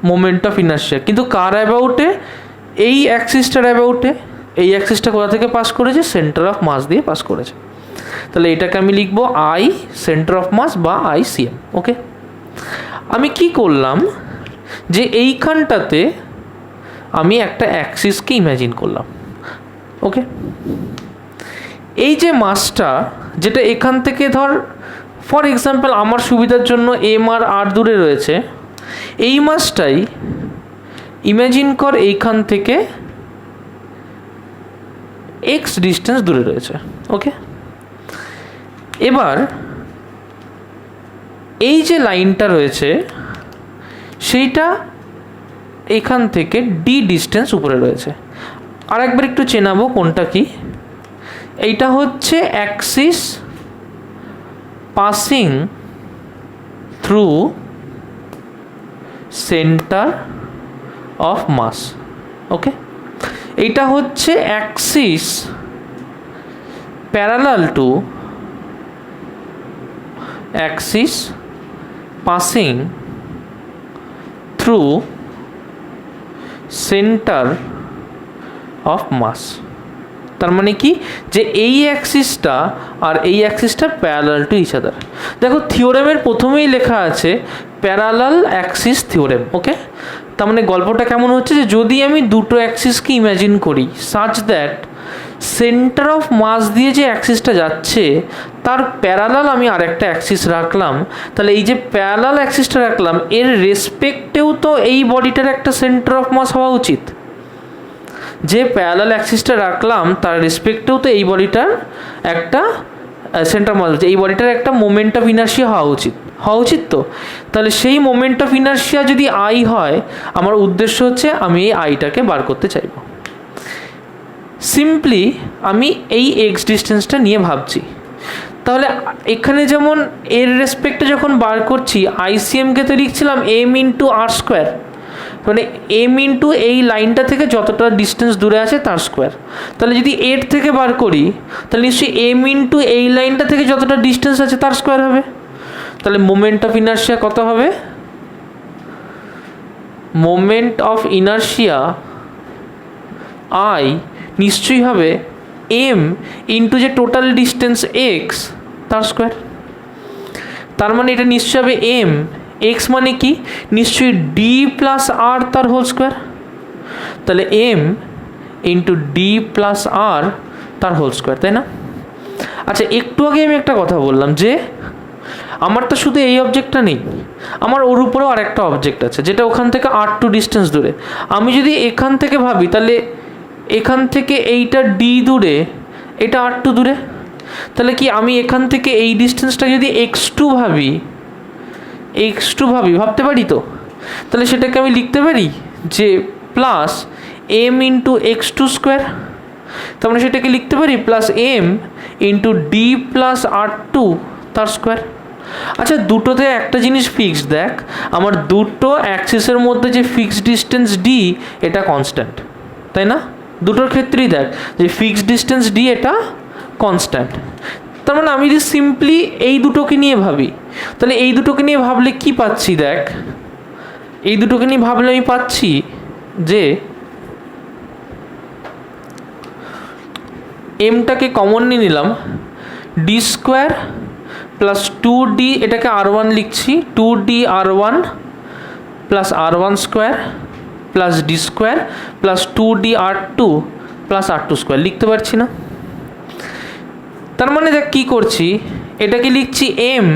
A: মোমেন্ট অফ ইনার্শিয়া, কিন্তু কার অ্যাবাউটে? এই অ্যাক্সিসটার অ্যাবাউটে। এই অ্যাক্সিসটা কোথা থেকে পাস করেছে? সেন্টার অফ মাস দিয়ে পাস করেছে। তাহলে এটাকে আমি লিখবো আই সেন্টার অফ মাস বা ICM। ওকে, আমি কি করলাম যে এইখানটাতে আমি একটা অ্যাক্সিসকে ইমাজিন করলাম। ওকে, এই যে মাসটা, যেটা এখান থেকে ধর ফর এক্সাম্পল আমার সুবিধার জন্য m আর r দূরে রয়েছে, এই মাসটাই ইমাজিন কর এইখান থেকে x ডিস্টেন্স দূরে রয়েছে। ওকে, এবার এই যে লাইনটা রয়েছে সেইটা এখান থেকে d ডিস্টেন্স উপরে রয়েছে। আর একবার একটু চেনাবো কোনটা কি। এইটা হচ্ছে axis passing through centre of mass. Okay, এইটা হচ্ছে axis parallel to axis passing through centre of mass. তার মানে কি, যে এই অ্যাক্সিসটা আর এই অ্যাক্সিসটা প্যারালাল টু ইচ আদার। দেখো থিওরেমের প্রথমেই লেখা আছে প্যারালাল অ্যাক্সিস থিওরেম। ওকে, তার মানে গল্পটা কেমন হচ্ছে, যে যদি আমি দুটো অ্যাক্সিসকে ইমাজিন করি such that centre of mass দিয়ে যে অ্যাক্সিসটা যাচ্ছে তার প্যারালাল আমি আরেকটা অ্যাক্সিস রাখলাম, তাহলে এই যে প্যারালাল অ্যাক্সিসটা রাখলাম এর রেসপেক্টেও তো এই বডিটার একটা সেন্টার অফ মাস হওয়া উচিত। যে প্যারালাল অ্যাক্সিসটা রাখলাম তার রেসপেক্টেও তো এই বডিটার একটা সেন্টার মাস, এই বডিটার একটা মোমেন্ট অফ ইনার্শিয়া হওয়া উচিত তো। তাহলে সেই মোমেন্ট অফ ইনার্শিয়া যদি আই হয়, আমার উদ্দেশ্য হচ্ছে আমি এই আইটাকে বার করতে চাইব। সিম্পলি আমি এই এক্স ডিস্টেন্সটা নিয়ে ভাবছি। তাহলে এখানে যেমন এর রেসপেক্টে যখন বার করছি আইসিএমকে তো লিখছিলাম m/r², মানে m ইন্টু এই লাইনটা থেকে যতটা ডিস্টেন্স দূরে আছে তার স্কোয়ার। তাহলে যদি এর থেকে বার করি তাহলে নিশ্চয়ই m ইন্টু এই লাইনটা থেকে যতটা ডিস্টেন্স আছে তার স্কোয়ার হবে। তাহলে মোমেন্ট অফ ইনার্শিয়া কত হবে? মোমেন্ট অফ ইনার্শিয়া আই নিশ্চয়ই হবে এম ইন্টু যে টোটাল ডিস্টেন্স এক্স তার স্কোয়ার। তার মানে এটা নিশ্চয়ই হবে এম, এক্স মানে কি নিশ্চয়ই ডি প্লাস আর তার হোল স্কোয়ার। তাহলে M into d plus R তার হোল স্কোয়ার, তাই না? আচ্ছা, একটু আগে আমি একটা কথা বললাম যে আমার তো শুধু এই অবজেক্টটা নেই, আমার ওর উপরেও আরেকটা অবজেক্ট আছে যেটা ওখান থেকে R2 ডিস্টেন্স দূরে। আমি যদি এখান থেকে ভাবি তাহলে এখান থেকে এইটা ডি দূরে, এটা R2 দূরে। তাহলে কি আমি এখান থেকে এই ডিস্টেন্সটা যদি x2 ভাবতে পারি তো? তাহলে সেটাকে আমি লিখতে পারি যে plus m into x2 square. তার মানে সেটাকে লিখতে পারি plus m into d plus R2 তার স্কোয়ার। আচ্ছা, দুটোতে একটা জিনিস ফিক্সড, দেখ আমার দুটো অ্যাক্সিসের মধ্যে যে ফিক্সড ডিস্টেন্স ডি এটা কনস্ট্যান্ট, তাই না? দুটোর ক্ষেত্রেই দেখ যে ফিক্সড ডিস্টেন্স ডি এটা কনস্ট্যান্ট। তার মানে আমি যদি সিম্পলি এই দুটোকে নিয়ে ভাবি তাহলে এই দুটোকে নিয়ে ভাবলে কি পাচ্ছি, দেখ এই দুটোকে নিয়ে ভাবলে আমি পাচ্ছি যে এমটাকে কমন নিয়ে নিলাম, ডি স্কোয়ার প্লাস 2d, এটাকে R1 লিখছি, 2d R1 plus R1 square plus D square plus 2d R2 plus R2 square লিখতে পারছি না? তার মানে দেখ কী করছি, এটাকে লিখছি M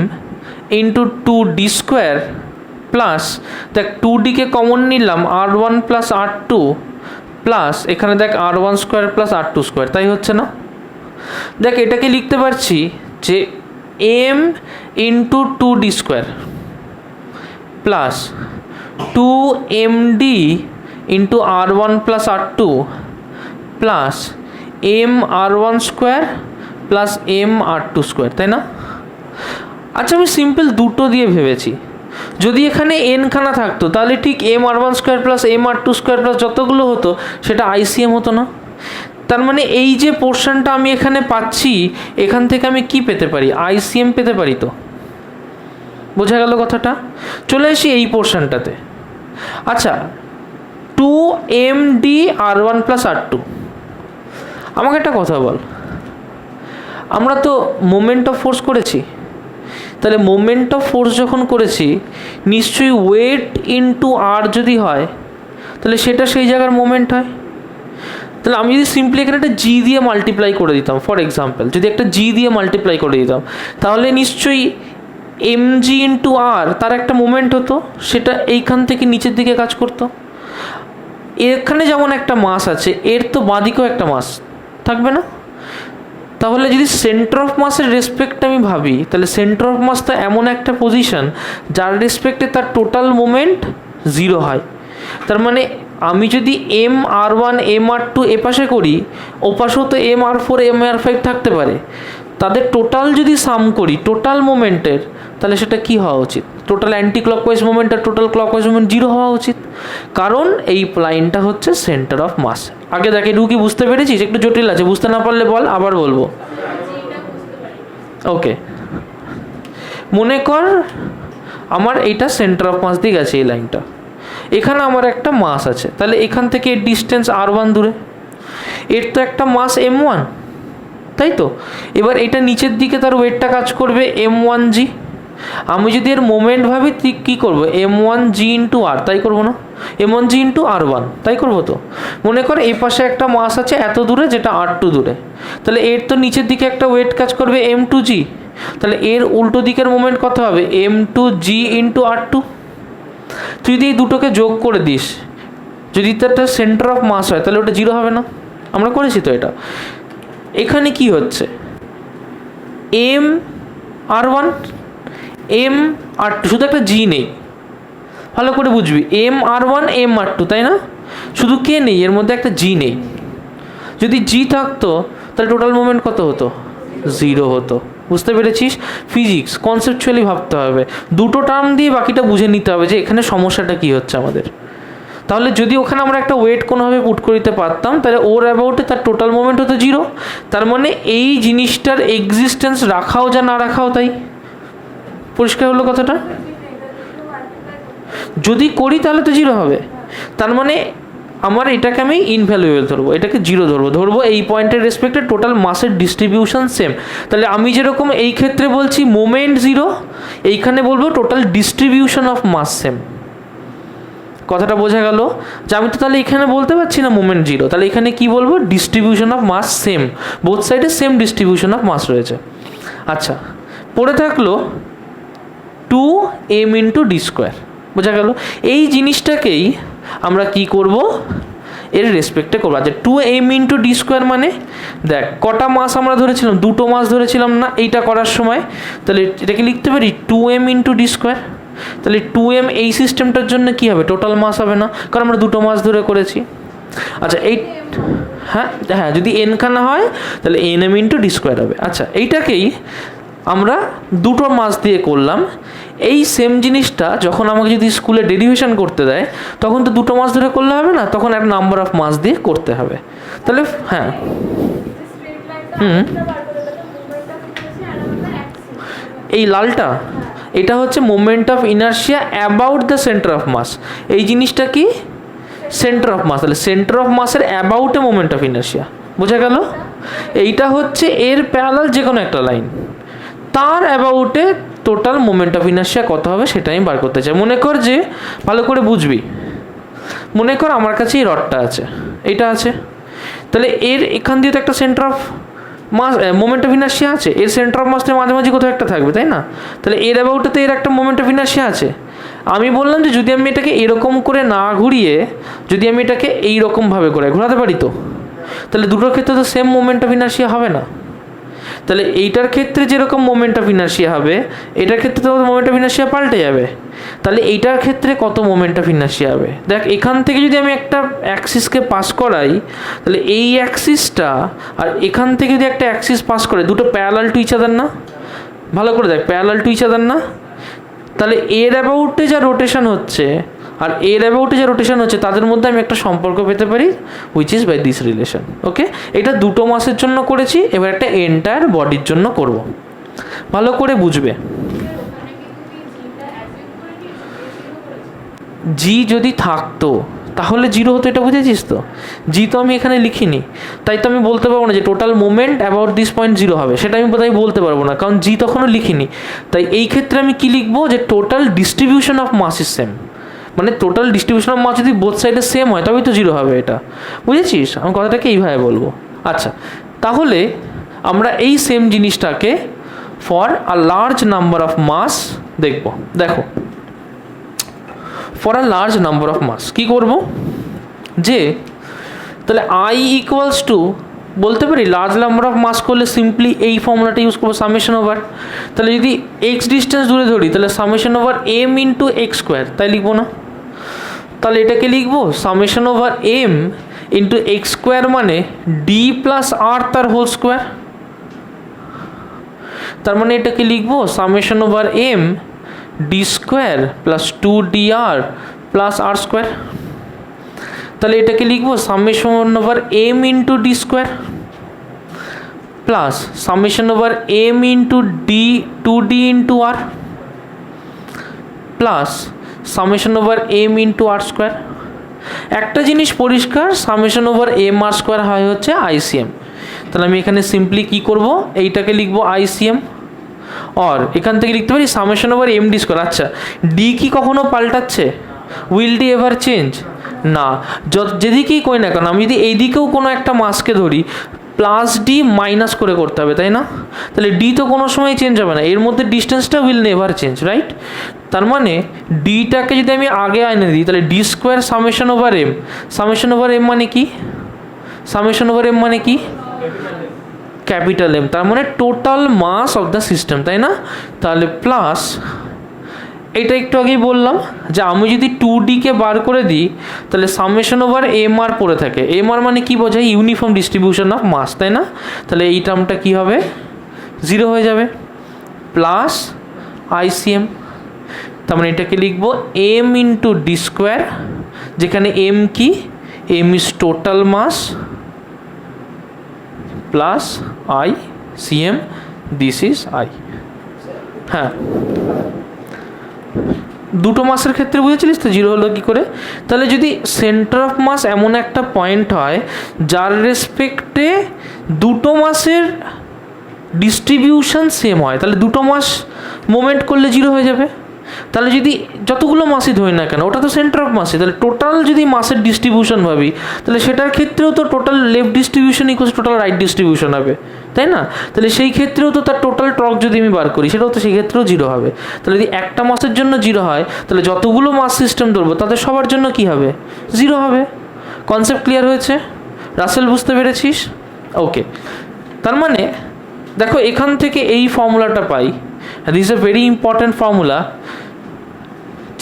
A: into 2d square plus দেখ 2dকে কমন নিলাম R1 প্লাস R2 প্লাস এখানে দেখ R1 square plus R2 square, তাই হচ্ছে না? দেখ এটাকে লিখতে পারছি যে m into 2d square plus 2md into R1 plus R2 plus m R1 square plus m R2 square, তাই না? আচ্ছা, আমি সিম্পল দুটো দিয়ে ভেবেছি, যদি এখানে এনখানা থাকতো তাহলে ঠিক m R1 square plus m R2 square plus যতগুলো হতো সেটা আইসিএম হতো না? তার মানে এই যে পোর্শনটা আমি এখানে পাচ্ছি এখান থেকে আমি কি পেতে পারি, আইসিএম পেতে পারি। তো বোঝা গেল কথাটা? চলে আসি এই পোর্শনটাতে। আচ্ছা, 2md R1 প্লাস R2, আমাকে একটা কথা বল, আমরা তো মোমেন্ট অফ ফোর্স করেছি, তাহলে মোমেন্ট অফ ফোর্স যখন করেছি নিশ্চয়ই ওয়েট ইন্টু আর যদি হয় তাহলে সেটা সেই জায়গার মোমেন্ট হয়। তাহলে আমি যদি সিম্পলি এখানে একটা জি দিয়ে মাল্টিপ্লাই করে দিতাম, ফর এক্সাম্পল যদি একটা জি দিয়ে মাল্টিপ্লাই করে দিতাম তাহলে নিশ্চয়ই এম জি ইন্টু আর তার একটা মোমেন্ট হতো, সেটা এইখান থেকে নিচের দিকে কাজ করতো। এখানে যেমন একটা মাস আছে এর তো বাঁদিকেও একটা মাস থাকবে না? তাহলে যদি সেন্টার অফ মাসের রেসপেক্ট আমি ভাবি তাহলে সেন্টার অফ মাস তো এমন একটা পজিশন যার রেসপেক্টে তার টোটাল মোমেন্ট 0 হয়। তার মানে আমি যদি এম R1 এম R2 এপাশে করি, ওপাশেও তো এম R4 এম R5 থাকতে পারে, তাদের টোটাল যদি সাম করি টোটাল মোমেন্টের তাহলে সেটা কি হওয়া উচিত? টোটাল অ্যান্টি ক্লকওয়াইজ মোমেন্ট আর টোটাল ক্লকওয়াইজ মোমেন্ট 0 হওয়া উচিত, কারণ এই লাইনটা হচ্ছে সেন্টার অফ মাস। আগে দেখে কি বুঝতে পেরেছিস? একটু জটিল আছে, বুঝতে না পারলে বল, আবার বলবো। ওকে, মনে কর আমার এইটা সেন্টার অফ মাস দিয়ে গেছে এই লাইনটা, এখানে আমার একটা মাস আছে, তাহলে এখান থেকে এর ডিস্টেন্স R1 দূরে, এর তো একটা মাস M1, তাই তো? এবার এটা নিচের দিকে তার ওয়েটটা কাজ করবে M1g। আমি যদি এর মোমেন্ট ভাবি কী করবো, M1g ইন্টু আর, তাই করবো না? M1g ইন্টু R1, তাই করবো তো? মনে কর এই পাশে একটা মাস আছে এত দূরে যেটা R2 দূরে, তাহলে এর তো নিচের দিকে একটা ওয়েট কাজ করবে M2g, তাহলে এর উল্টো দিকের মোমেন্ট কত হবে, M2g ইন্টু R2। তুই যদি এই দুটোকে যোগ করে দিস, যদি তারটা সেন্টার অফ মাস হয় তাহলে ওটা 0 হবে না? আমরা করেছি তো এটা। এখানে কি হচ্ছে, এম R1 এম R2, শুধু একটা জি নেই, ভালো করে বুঝবি, এম R1 এম R2, তাই না? শুধু কে নেই, এর মধ্যে একটা জি নেই। যদি জি থাকতো তাহলে টোটাল মোমেন্ট কত হতো, 0 হতো। বুঝতে পেরেছিস? ফিজিক্স কনসেপচুয়ালি ভাবতে হবে, দুটো টার্ম দিয়ে বাকিটা বুঝে নিতে হবে যে এখানে সমস্যাটা কী হচ্ছে আমাদের। তাহলে যদি ওখানে আমরা একটা ওয়েট কোনোভাবে পুট করতে পারতাম তাহলে ওর অ্যাবাউটে তার টোটাল মোমেন্ট হতো 0। তার মানে এই জিনিসটার এক্সিস্টেন্স রাখাও যা না রাখাও তাই। পরিষ্কার হলো কথাটা? যদি করি তাহলে তো 0 হবে। তার মানে আমার এটাকে আমি ইনভ্যালুয়েবল ধরবো, এটাকে জিরো ধরবো এই পয়েন্টের রেসপেক্টে টোটাল মাসের ডিস্ট্রিবিউশন সেম। তাহলে আমি যেরকম এই ক্ষেত্রে বলছি মোমেন্ট জিরো, এইখানে বলবো total distribution of mass same. কথাটা বোঝা গেল? যে আমি তো তাহলে এখানে বলতে পারছি না মোমেন্ট জিরো, তাহলে এখানে কি বলবো, distribution of mass same, both সাইডে সেম ডিস্ট্রিবিউশন অফ মাস রয়েছে। আচ্ছা, পড়ে থাকলো 2m ইন্টু ডি স্কোয়ার, বোঝা গেল? এই জিনিসটাকেই আমরা কি করব, এর রেসপেক্টে করবো। আচ্ছা, 2m ইন্টু ডি স্কোয়ার মানে দেখ কটা মাস আমরা ধরেছিলাম, দুটো মাস ধরেছিলাম না এইটা করার সময়, তাহলে এটাকে লিখতে পারি 2m ইন্টু ডি স্কোয়ার। তাহলে 2m এই সিস্টেমটার জন্য কি হবে, টোটাল মাস হবে না, কারণ আমরা দুটো মাস ধরে করেছি। আচ্ছা এই হ্যাঁ হ্যাঁ, যদি n খানা হয় তাহলে nm ইন্টু ডি স্কোয়ার হবে। আচ্ছা, এইটাকেই আমরা দুটো মাস দিয়ে করলাম। এই সেম জিনিসটা যখন আমাকে যদি স্কুলে ডেরিভেশন করতে দেয় তখন তো দুটো মাস ধরে করলে হবে না, তখন একটা নাম্বার অফ মাস দিয়ে করতে হবে। তাহলে হ্যাঁ এই লালটা এটা হচ্ছে moment of inertia about the centre of mass. এই জিনিসটা কি, সেন্টার অফ মাস, তাহলে সেন্টার অফ মাসের অ্যাবাউটে মোমেন্ট অফ ইনার্শিয়া, বোঝা গেল? এইটা হচ্ছে এর প্যারালাল যে কোনো একটা লাইন, তার অ্যাবাউটে টোটাল মোমেন্ট অফ ইনার্শিয়া কত হবে সেটা আমি বার করতে চাই। মনে কর যে, ভালো করে বুঝবি, মনে কর আমার কাছে এই রডটা আছে, এটা আছে, তাহলে এর এখান দিয়ে তো একটা centre of mass moment of inertia আছে, এর সেন্টার অফ মাসটা মাঝামাঝি কোথাও একটা থাকবে, তাই না? তাহলে এর অ্যাবাউটেতে এর একটা মোমেন্ট অফ ইনার্শিয়া আছে। আমি বললাম যে যদি আমি এটাকে এরকম করে না ঘুরিয়ে, যদি আমি এটাকে এইরকমভাবে ঘোরাতে পারি, তো তাহলে দুটোর ক্ষেত্রে তো সেম মোমেন্ট অফ ইনার্শিয়া হবে না। তাহলে এইটার ক্ষেত্রে যেরকম মোমেন্ট অফ ইনার্শিয়া হবে, এটার ক্ষেত্রে তো মোমেন্ট অফ ইনার্শিয়া পাল্টে যাবে। তাহলে এইটার ক্ষেত্রে কত মোমেন্ট অফ ইনার্শিয়া হবে, দেখ এখান থেকে যদি আমি একটা অ্যাক্সিসকে পাস করাই, তাহলে এই অ্যাক্সিসটা আর এখান থেকে যদি একটা অ্যাক্সিস পাস করে, দুটো প্যারালাল টু ইচ আদার না? ভালো করে দেখ, প্যারালাল টু ইচ আদার না? তাহলে এর অ্যাবাউটে যা রোটেশন হচ্ছে আর এর অ্যাবাউটে যা রোটেশন হচ্ছে তাদের মধ্যে আমি একটা সম্পর্ক পেতে পারি, which is by this relation. Okay, এটা দুটো মাসের জন্য করেছি, এবার একটা এন্টায়ার বডির জন্য করব। ভালো করে বুঝবে, জি যদি থাকতো তাহলে জিরো হতো, এটা বুঝেছিস তো? জি তো আমি এখানে লিখিনি, তাই তো আমি বলতে পারবো না যে total moment about this point zero হবে, সেটা আমি বোধহয় বলতে পারবো না, কারণ জি তখনও লিখিনি। তাই এই ক্ষেত্রে আমি কি লিখবো, যে total distribution of mass is same, মানে টোটাল ডিস্ট্রিবিউশন অফ মাস যদি বোথ সাইডে সেম হয় তবেই তো জিরো হবে, এটা বুঝেছিস? আমি কথাটাকে এইভাবে বলবো। আচ্ছা, তাহলে আমরা এই সেম জিনিসটাকে for a large number of mass দেখব। দেখো, for a large number of mass কী করবো, যে তাহলে আই ইকুয়ালস টু বলতে পারি লার্জ নাম্বার অফ মাস করলে সিম্পলি এই ফর্মুলাটা ইউজ করবো, সামেশন ওভার, তাহলে যদি এক্স ডিস্টেন্স দূরে ধরি তাহলে summation over M into X square, তাই লিখবো না? তাহলে এটাকে লিখবো summation over M into X square মানে ডি প্লাস আর তার হোল স্কোয়ার। তার মানে এটাকে লিখবো summation over M D square plus 2dr plus R square. তাহলে এটাকে লিখবো summation over M into D square plus summation over M into D 2d into R plus summation over M into R square. একটা জিনিস পরিষ্কার, summation over m আর square হয় হচ্ছে ICM. তাহলে আমি এখানে সিম্পলি কী করবো, এইটাকে লিখবো আইসিএম, আর এখান থেকে লিখতে পারি summation over M D square. আচ্ছা, ডি কি কখনো পাল্টাচ্ছে? Will D ever change? না, যেদিকেই কই না কেন, আমি যদি এই দিকেও কোনো একটা মাসকে ধরি, প্লাস ডি মাইনাস করে করতে হবে, তাই না? তাহলে ডি তো কোনো সময় চেঞ্জ হবে না, এর মধ্যে ডিস্টেন্সটা উইল নেভার চেঞ্জ, রাইট? তার মানে ডিটাকে যদি আমি আগে এনে দিই তাহলে d square summation over m, summation over m মানে কি, সামেশন ওভার এম মানে কি, ক্যাপিটাল এম, তার মানে total mass of the system, তাই না? তাহলে প্লাস এটা একটু আগেই বললাম যে আমি যদি 2dকে বার করে দিই তাহলে সামেশন ওভার এম আর পড়ে থাকে, এম আর মানে কি বোঝায়, ইউনিফর্ম ডিস্ট্রিবিউশন অফ মাস, তাই না? তাহলে এই টার্মটা কি হবে, জিরো হয়ে যাবে, প্লাস আইসিএম। তার মানে এটাকে লিখবো এম ইন্টু ডি স্কোয়ার, যেখানে এম কি, m is total mass plus I CM, this is I. হ্যাঁ দুটো মাসের ক্ষেত্রে বুঝেছিলিস তো জিরো হলো কী করে? তাহলে যদি সেন্টার অফ মাস এমন একটা পয়েন্ট হয় যার রেসপেক্টে দুটো মাসের ডিস্ট্রিবিউশন সেম হয়, তাহলে দুটো মাস মোমেন্ট করলে জিরো হয়ে যাবে। তাহলে যদি যতগুলো মাসই ধরি না কেন, ওটা তো সেন্টার অফ মাসই, তাহলে টোটাল যদি মাসের ডিস্ট্রিবিউশন ভাবি, তাহলে সেটার ক্ষেত্রেও তো total left distribution equals total right distribution হবে, তাই না? তাহলে সেই ক্ষেত্রেও তো তার টোটাল টর্ক যদি আমি বার করি, সেটাও তো সেই ক্ষেত্রেও জিরো হবে। তাহলে যদি একটা মাসের জন্য জিরো হয়, তাহলে যতগুলো মাস সিস্টেম ধরবো তাদের সবার জন্য কি হবে? জিরো হবে। কনসেপ্ট ক্লিয়ার হয়েছে? রাসেল বুঝতে পেরেছিস? ওকে, তার মানে দেখো এখান থেকে এই ফর্মুলাটা পাই, this is a very important formula,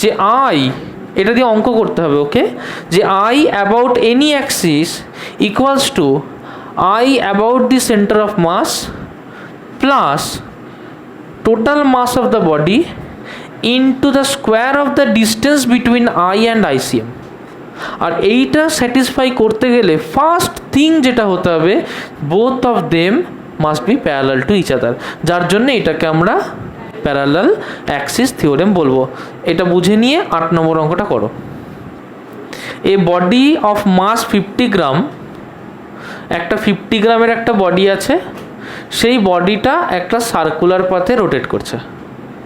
A: যে আই, এটা দিয়ে অঙ্ক করতে হবে, ওকে, যে I about any axis equals to I about the centre of mass plus total mass of the body into the square of the distance between I and ICM. আর এইটা satisfy করতে গেলে ফার্স্ট থিং যেটা হতে হবে, both of them must be parallel to each other, যার জন্য এটাকে আমরা প্যারালাল অ্যাক্সিস থিওরেম বলবো। এটা বুঝে নিয়ে 8 নম্বর অঙ্কটা করো। এ বডি অফ মাস 50 গ্রাম, একটা 50 গ্রামের একটা বডি আছে, সেই বডিটা একটা সার্কুলার পাথে রোটেট করছে।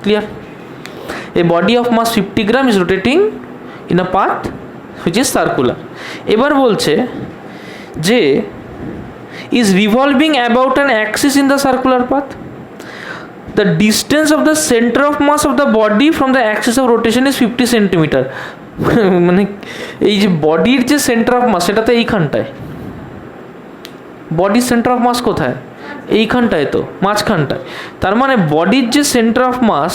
A: Clear? A body of mass 50 gram is rotating in a path which is circular. এবার বলছে যে is revolving about an axis in the circular path, the distance of the center of mass of the body from the axis of rotation is 50 centimetre. মানে এই যে বডির যে centre of মাস, সেটা তো এইখানটায়। বডির সেন্টার অফ মাস কোথায়? এইখানটায়, তো মাঝখানটায়। তার মানে বডির যে সেন্টার অফ মাস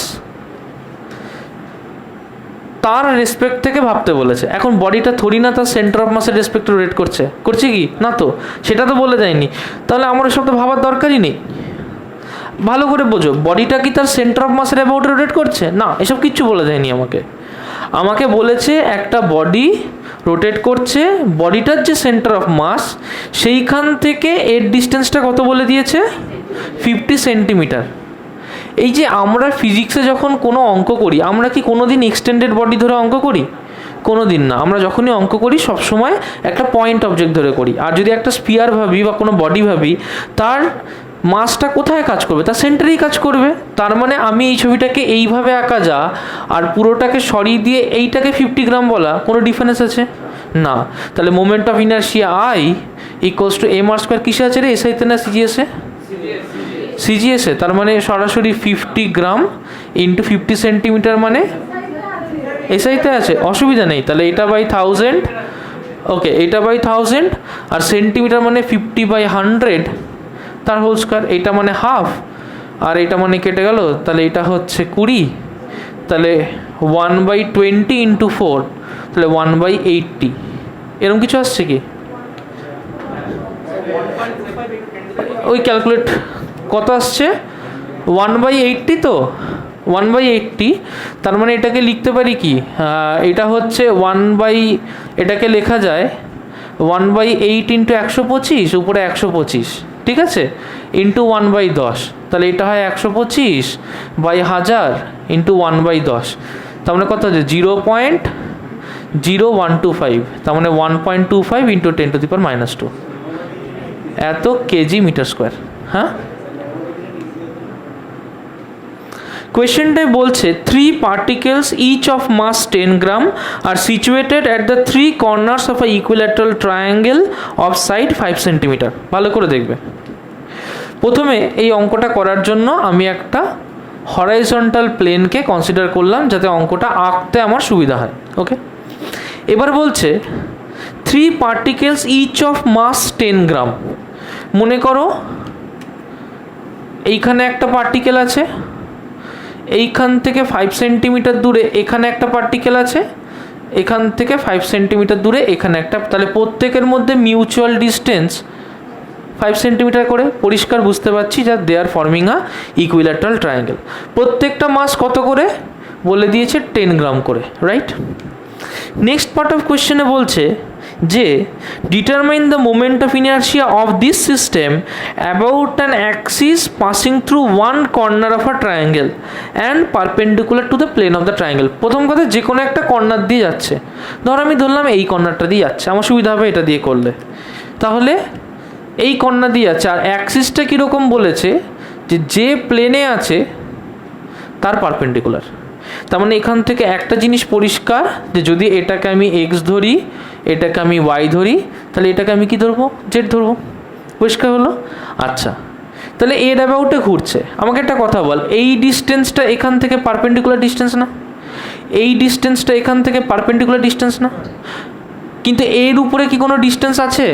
A: তার রেসপেক্ট থেকে ভাবতে বলেছে। এখন বডিটা থোড়ি না তার সেন্টার অফ মাসের রেসপেক্টে রোটেট করছে, করছে কি না? তো সেটা তো বলে দেয়নি, তাহলে আমার এসব তো ভাবার দরকারই নেই। ভালো করে বোঝো, বডিটা কি তার সেন্টার অফ মাসের অ্যাবাউট রোটেট করছে? না, এসব কিচ্ছু বলে দেয়নি আমাকে বলেছে একটা বডি রোটেট করছে, বডিটার যে সেন্টার অফ মাস সেইখান থেকে এর ডিস্টেন্সটা কত বলে দিয়েছে? 50 সেন্টিমিটার। এই যে আমরা ফিজিক্সে যখন কোনো অঙ্ক করি, আমরা কি কোনো দিন এক্সটেন্ডেড বডি ধরে অঙ্ক করি? কোনো দিন না। আমরা যখনই অঙ্ক করি সবসময় একটা পয়েন্ট অবজেক্ট ধরে করি। আর যদি একটা স্পিয়ার ভাবি বা কোনো বডি ভাবি, তার মাসটা কোথায় কাজ করবে? তার সেন্টারেই কাজ করবে। তার মানে আমি এই ছবিটাকে এইভাবে আঁকা যা আর পুরোটাকে সরিয়ে দিয়ে এইটাকে 50 গ্রাম বলা, কোনো ডিফারেন্স আছে না। তাহলে moment of inertia I equals to M R square কিসে আছে রে? এসআইতে না সিজিএসে? সিজিএসে। তার মানে সরাসরি 50 গ্রাম ইন্টু 50 সেন্টিমিটার মানে এসআইতে আছে, অসুবিধা নেই। তাহলে এটা বাই 1000, ওকে, এটা বাই 1000, আর সেন্টিমিটার মানে 50/100 তার হোল স্কোয়ার। এইটা মানে হাফ, আর এটা মানে কেটে গেল, তাহলে এটা হচ্ছে 20, তাহলে 1/20 ইন্টু 4, তাহলে 1/80। এরকম কিছু আসছে কি? ওই ক্যালকুলেট কত আসছে? 1/80, তো 1/80। তার মানে এটাকে লিখতে পারি কি, এটা হচ্ছে এটাকে লেখা যায় 1/8 ইন্টু 125, উপরে 125, ঠিক আছে, ইন্টু 1/10। তাহলে এটা হয় 125/1000 ইন্টু 1/10। তার মানে কত হচ্ছে? 0.0125। তার মানে 1.25 ইন্টু 10⁻², এত কেজি মিটার স্কোয়ার। হ্যাঁ, কোয়েশ্চেনটায় বলছে 3 particles each of mass 10 gram are situated at the 3 corners of a equilateral triangle of side 5 centimetre. ভালো করে দেখবে। প্রথমে এই অঙ্কটা করার জন্য আমি একটা হরাইজন্টাল প্লেনকে কনসিডার করলাম, যাতে অঙ্কটা আঁকতে আমার সুবিধা হয়। ওকে, এবার বলছে 3 particles each of mass 10 গ্রাম। মনে করো এইখানে একটা পার্টিকেল আছে, এইখান থেকে 5 সেন্টিমিটার দূরে এখানে একটা পার্টিকেল আছে, এখান থেকে 5 সেন্টিমিটার দূরে এখানে একটা, তাহলে প্রত্যেকের মধ্যে মিউচুয়াল ডিস্টেন্স 5 সেন্টিমিটার করে। পরিষ্কার বুঝতে পারছি যা they are forming a equilateral triangle. প্রত্যেকটা মাস কত করে বলে দিয়েছে? 10 গ্রাম করে, রাইট? নেক্সট পার্ট অফ কোয়েশ্চেনে বলছে যে determine the moment of inertia of this system about an axis passing through one corner of a triangle and perpendicular to the plane of the triangle. প্রথম কথা, যে কোনো একটা corner দিয়ে যাচ্ছে, আমি ধরলাম এই কর্নারটা দিয়ে যাচ্ছে, আমার সুবিধা হবে এটা দিয়ে করলে। তাহলে এই কর্নার দিয়ে যাচ্ছে, আর অ্যাক্সিসটা কীরকম বলেছে, যে প্লেনে আছে তার পারপেন্ডিকুলার। তার মানে এখান থেকে একটা জিনিস পরিষ্কার, যে যদি এটাকে আমি এক্স ধরি, এটাকে আমি ওয়াই ধরি, তাহলে এটাকে আমি কি ধরবো, জেড ধরবো। পরিষ্কার হলো? আচ্ছা, তাহলে এর অ্যাবাউটে ঘুরছে। আমাকে একটা কথা বল, এই ডিস্টেন্সটা এখান থেকে পারপেন্ডিকুলার ডিস্টেন্স না? এই ডিস্টেন্সটা এখান থেকে পারপেন্ডিকুলার ডিস্টেন্স না? কিন্তু এর উপরে কি কোনো ডিস্টেন্স আছে?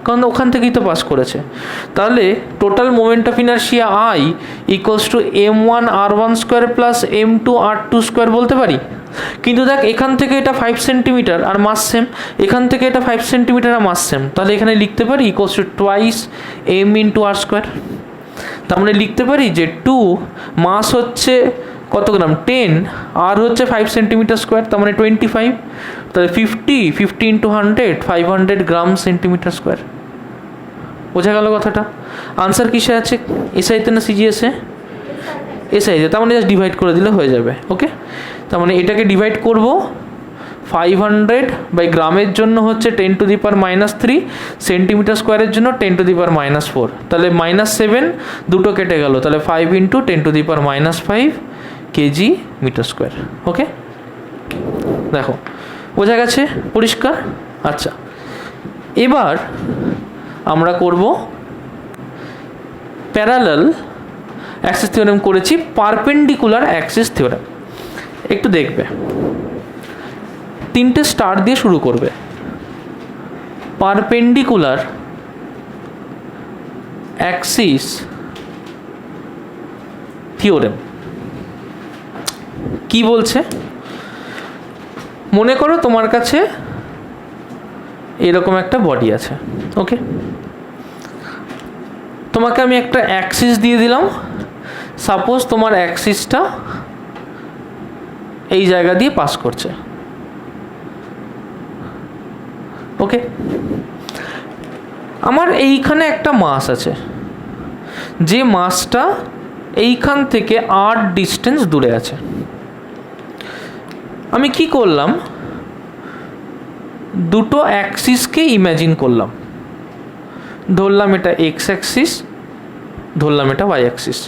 A: কারণ ওখান থেকেই তো পাস করেছে। তাহলে total moment of inertia I equals two m1r1² plus m2r2² বলতে পারি। কিন্তু দেখ, এখান থেকে এটা 5 সেন্টিমিটার আর মাস সেম, এখান থেকে এটা 5 সেন্টিমিটার আর মাস সেম, তাহলে এখানে লিখতে পারি equals to twice m into r²। তার মানে লিখতে পারি যে 2 মাস হচ্ছে কত গ্রাম, 10, আর হচ্ছে 5 সেন্টিমিটার স্কোয়ার, তার মানে 25। তাহলে 50 ইন্টু 100, 500 গ্রাম সেন্টিমিটার স্কোয়ার। বোঝা গেল কথাটা? আনসার কিসে আছে, এসআইতে না সিজিএসে? এসআইতে। তার মানে জাস্ট ডিভাইড করে দিলে হয়ে যাবে। ওকে, তার মানে এটাকে ডিভাইড করব 500 বাই গ্রামের জন্য হচ্ছে 10⁻⁻3, সেন্টিমিটার স্কোয়ারের জন্য 10⁻⁻4, তাহলে -7 দুটো কেটে গেল, তাহলে 5 ইন্টু 10⁻5 কেজি মিটার স্কোয়ার। ওকে, দেখো বোঝা গেছে, পরিষ্কার? আচ্ছা, এবার আমরা করব প্যারালাল অ্যাক্সিস থিওরেম করেছি, পারপেন্ডিকুলার অ্যাক্সিস থিওরেম একটু দেখবে। 3টে স্টার দিয়ে শুরু করবে। পারপেন্ডিকুলার অ্যাক্সিস থিওরেম কি বলছে? মনে করো তোমার কাছে এরকম একটা বডি আছে। ওকে, তোমাকে আমি একটা অ্যাক্সিস দিয়ে দিলাম। সাপোজ তোমার অ্যাক্সিসটা এই জায়গা দিয়ে পাস করছে। ওকে, আমার এইখানে একটা মাস আছে, যে মাসটা এইখান থেকে 8 ডিস্টেন্স দূরে আছে। আমি কি করলাম, দুটো অ্যাক্সিসকে ইমাজিন করলাম। ধরলাম এটা এক্স অ্যাক্সিস, ধরলাম এটা ওয়াই অ্যাক্সিস,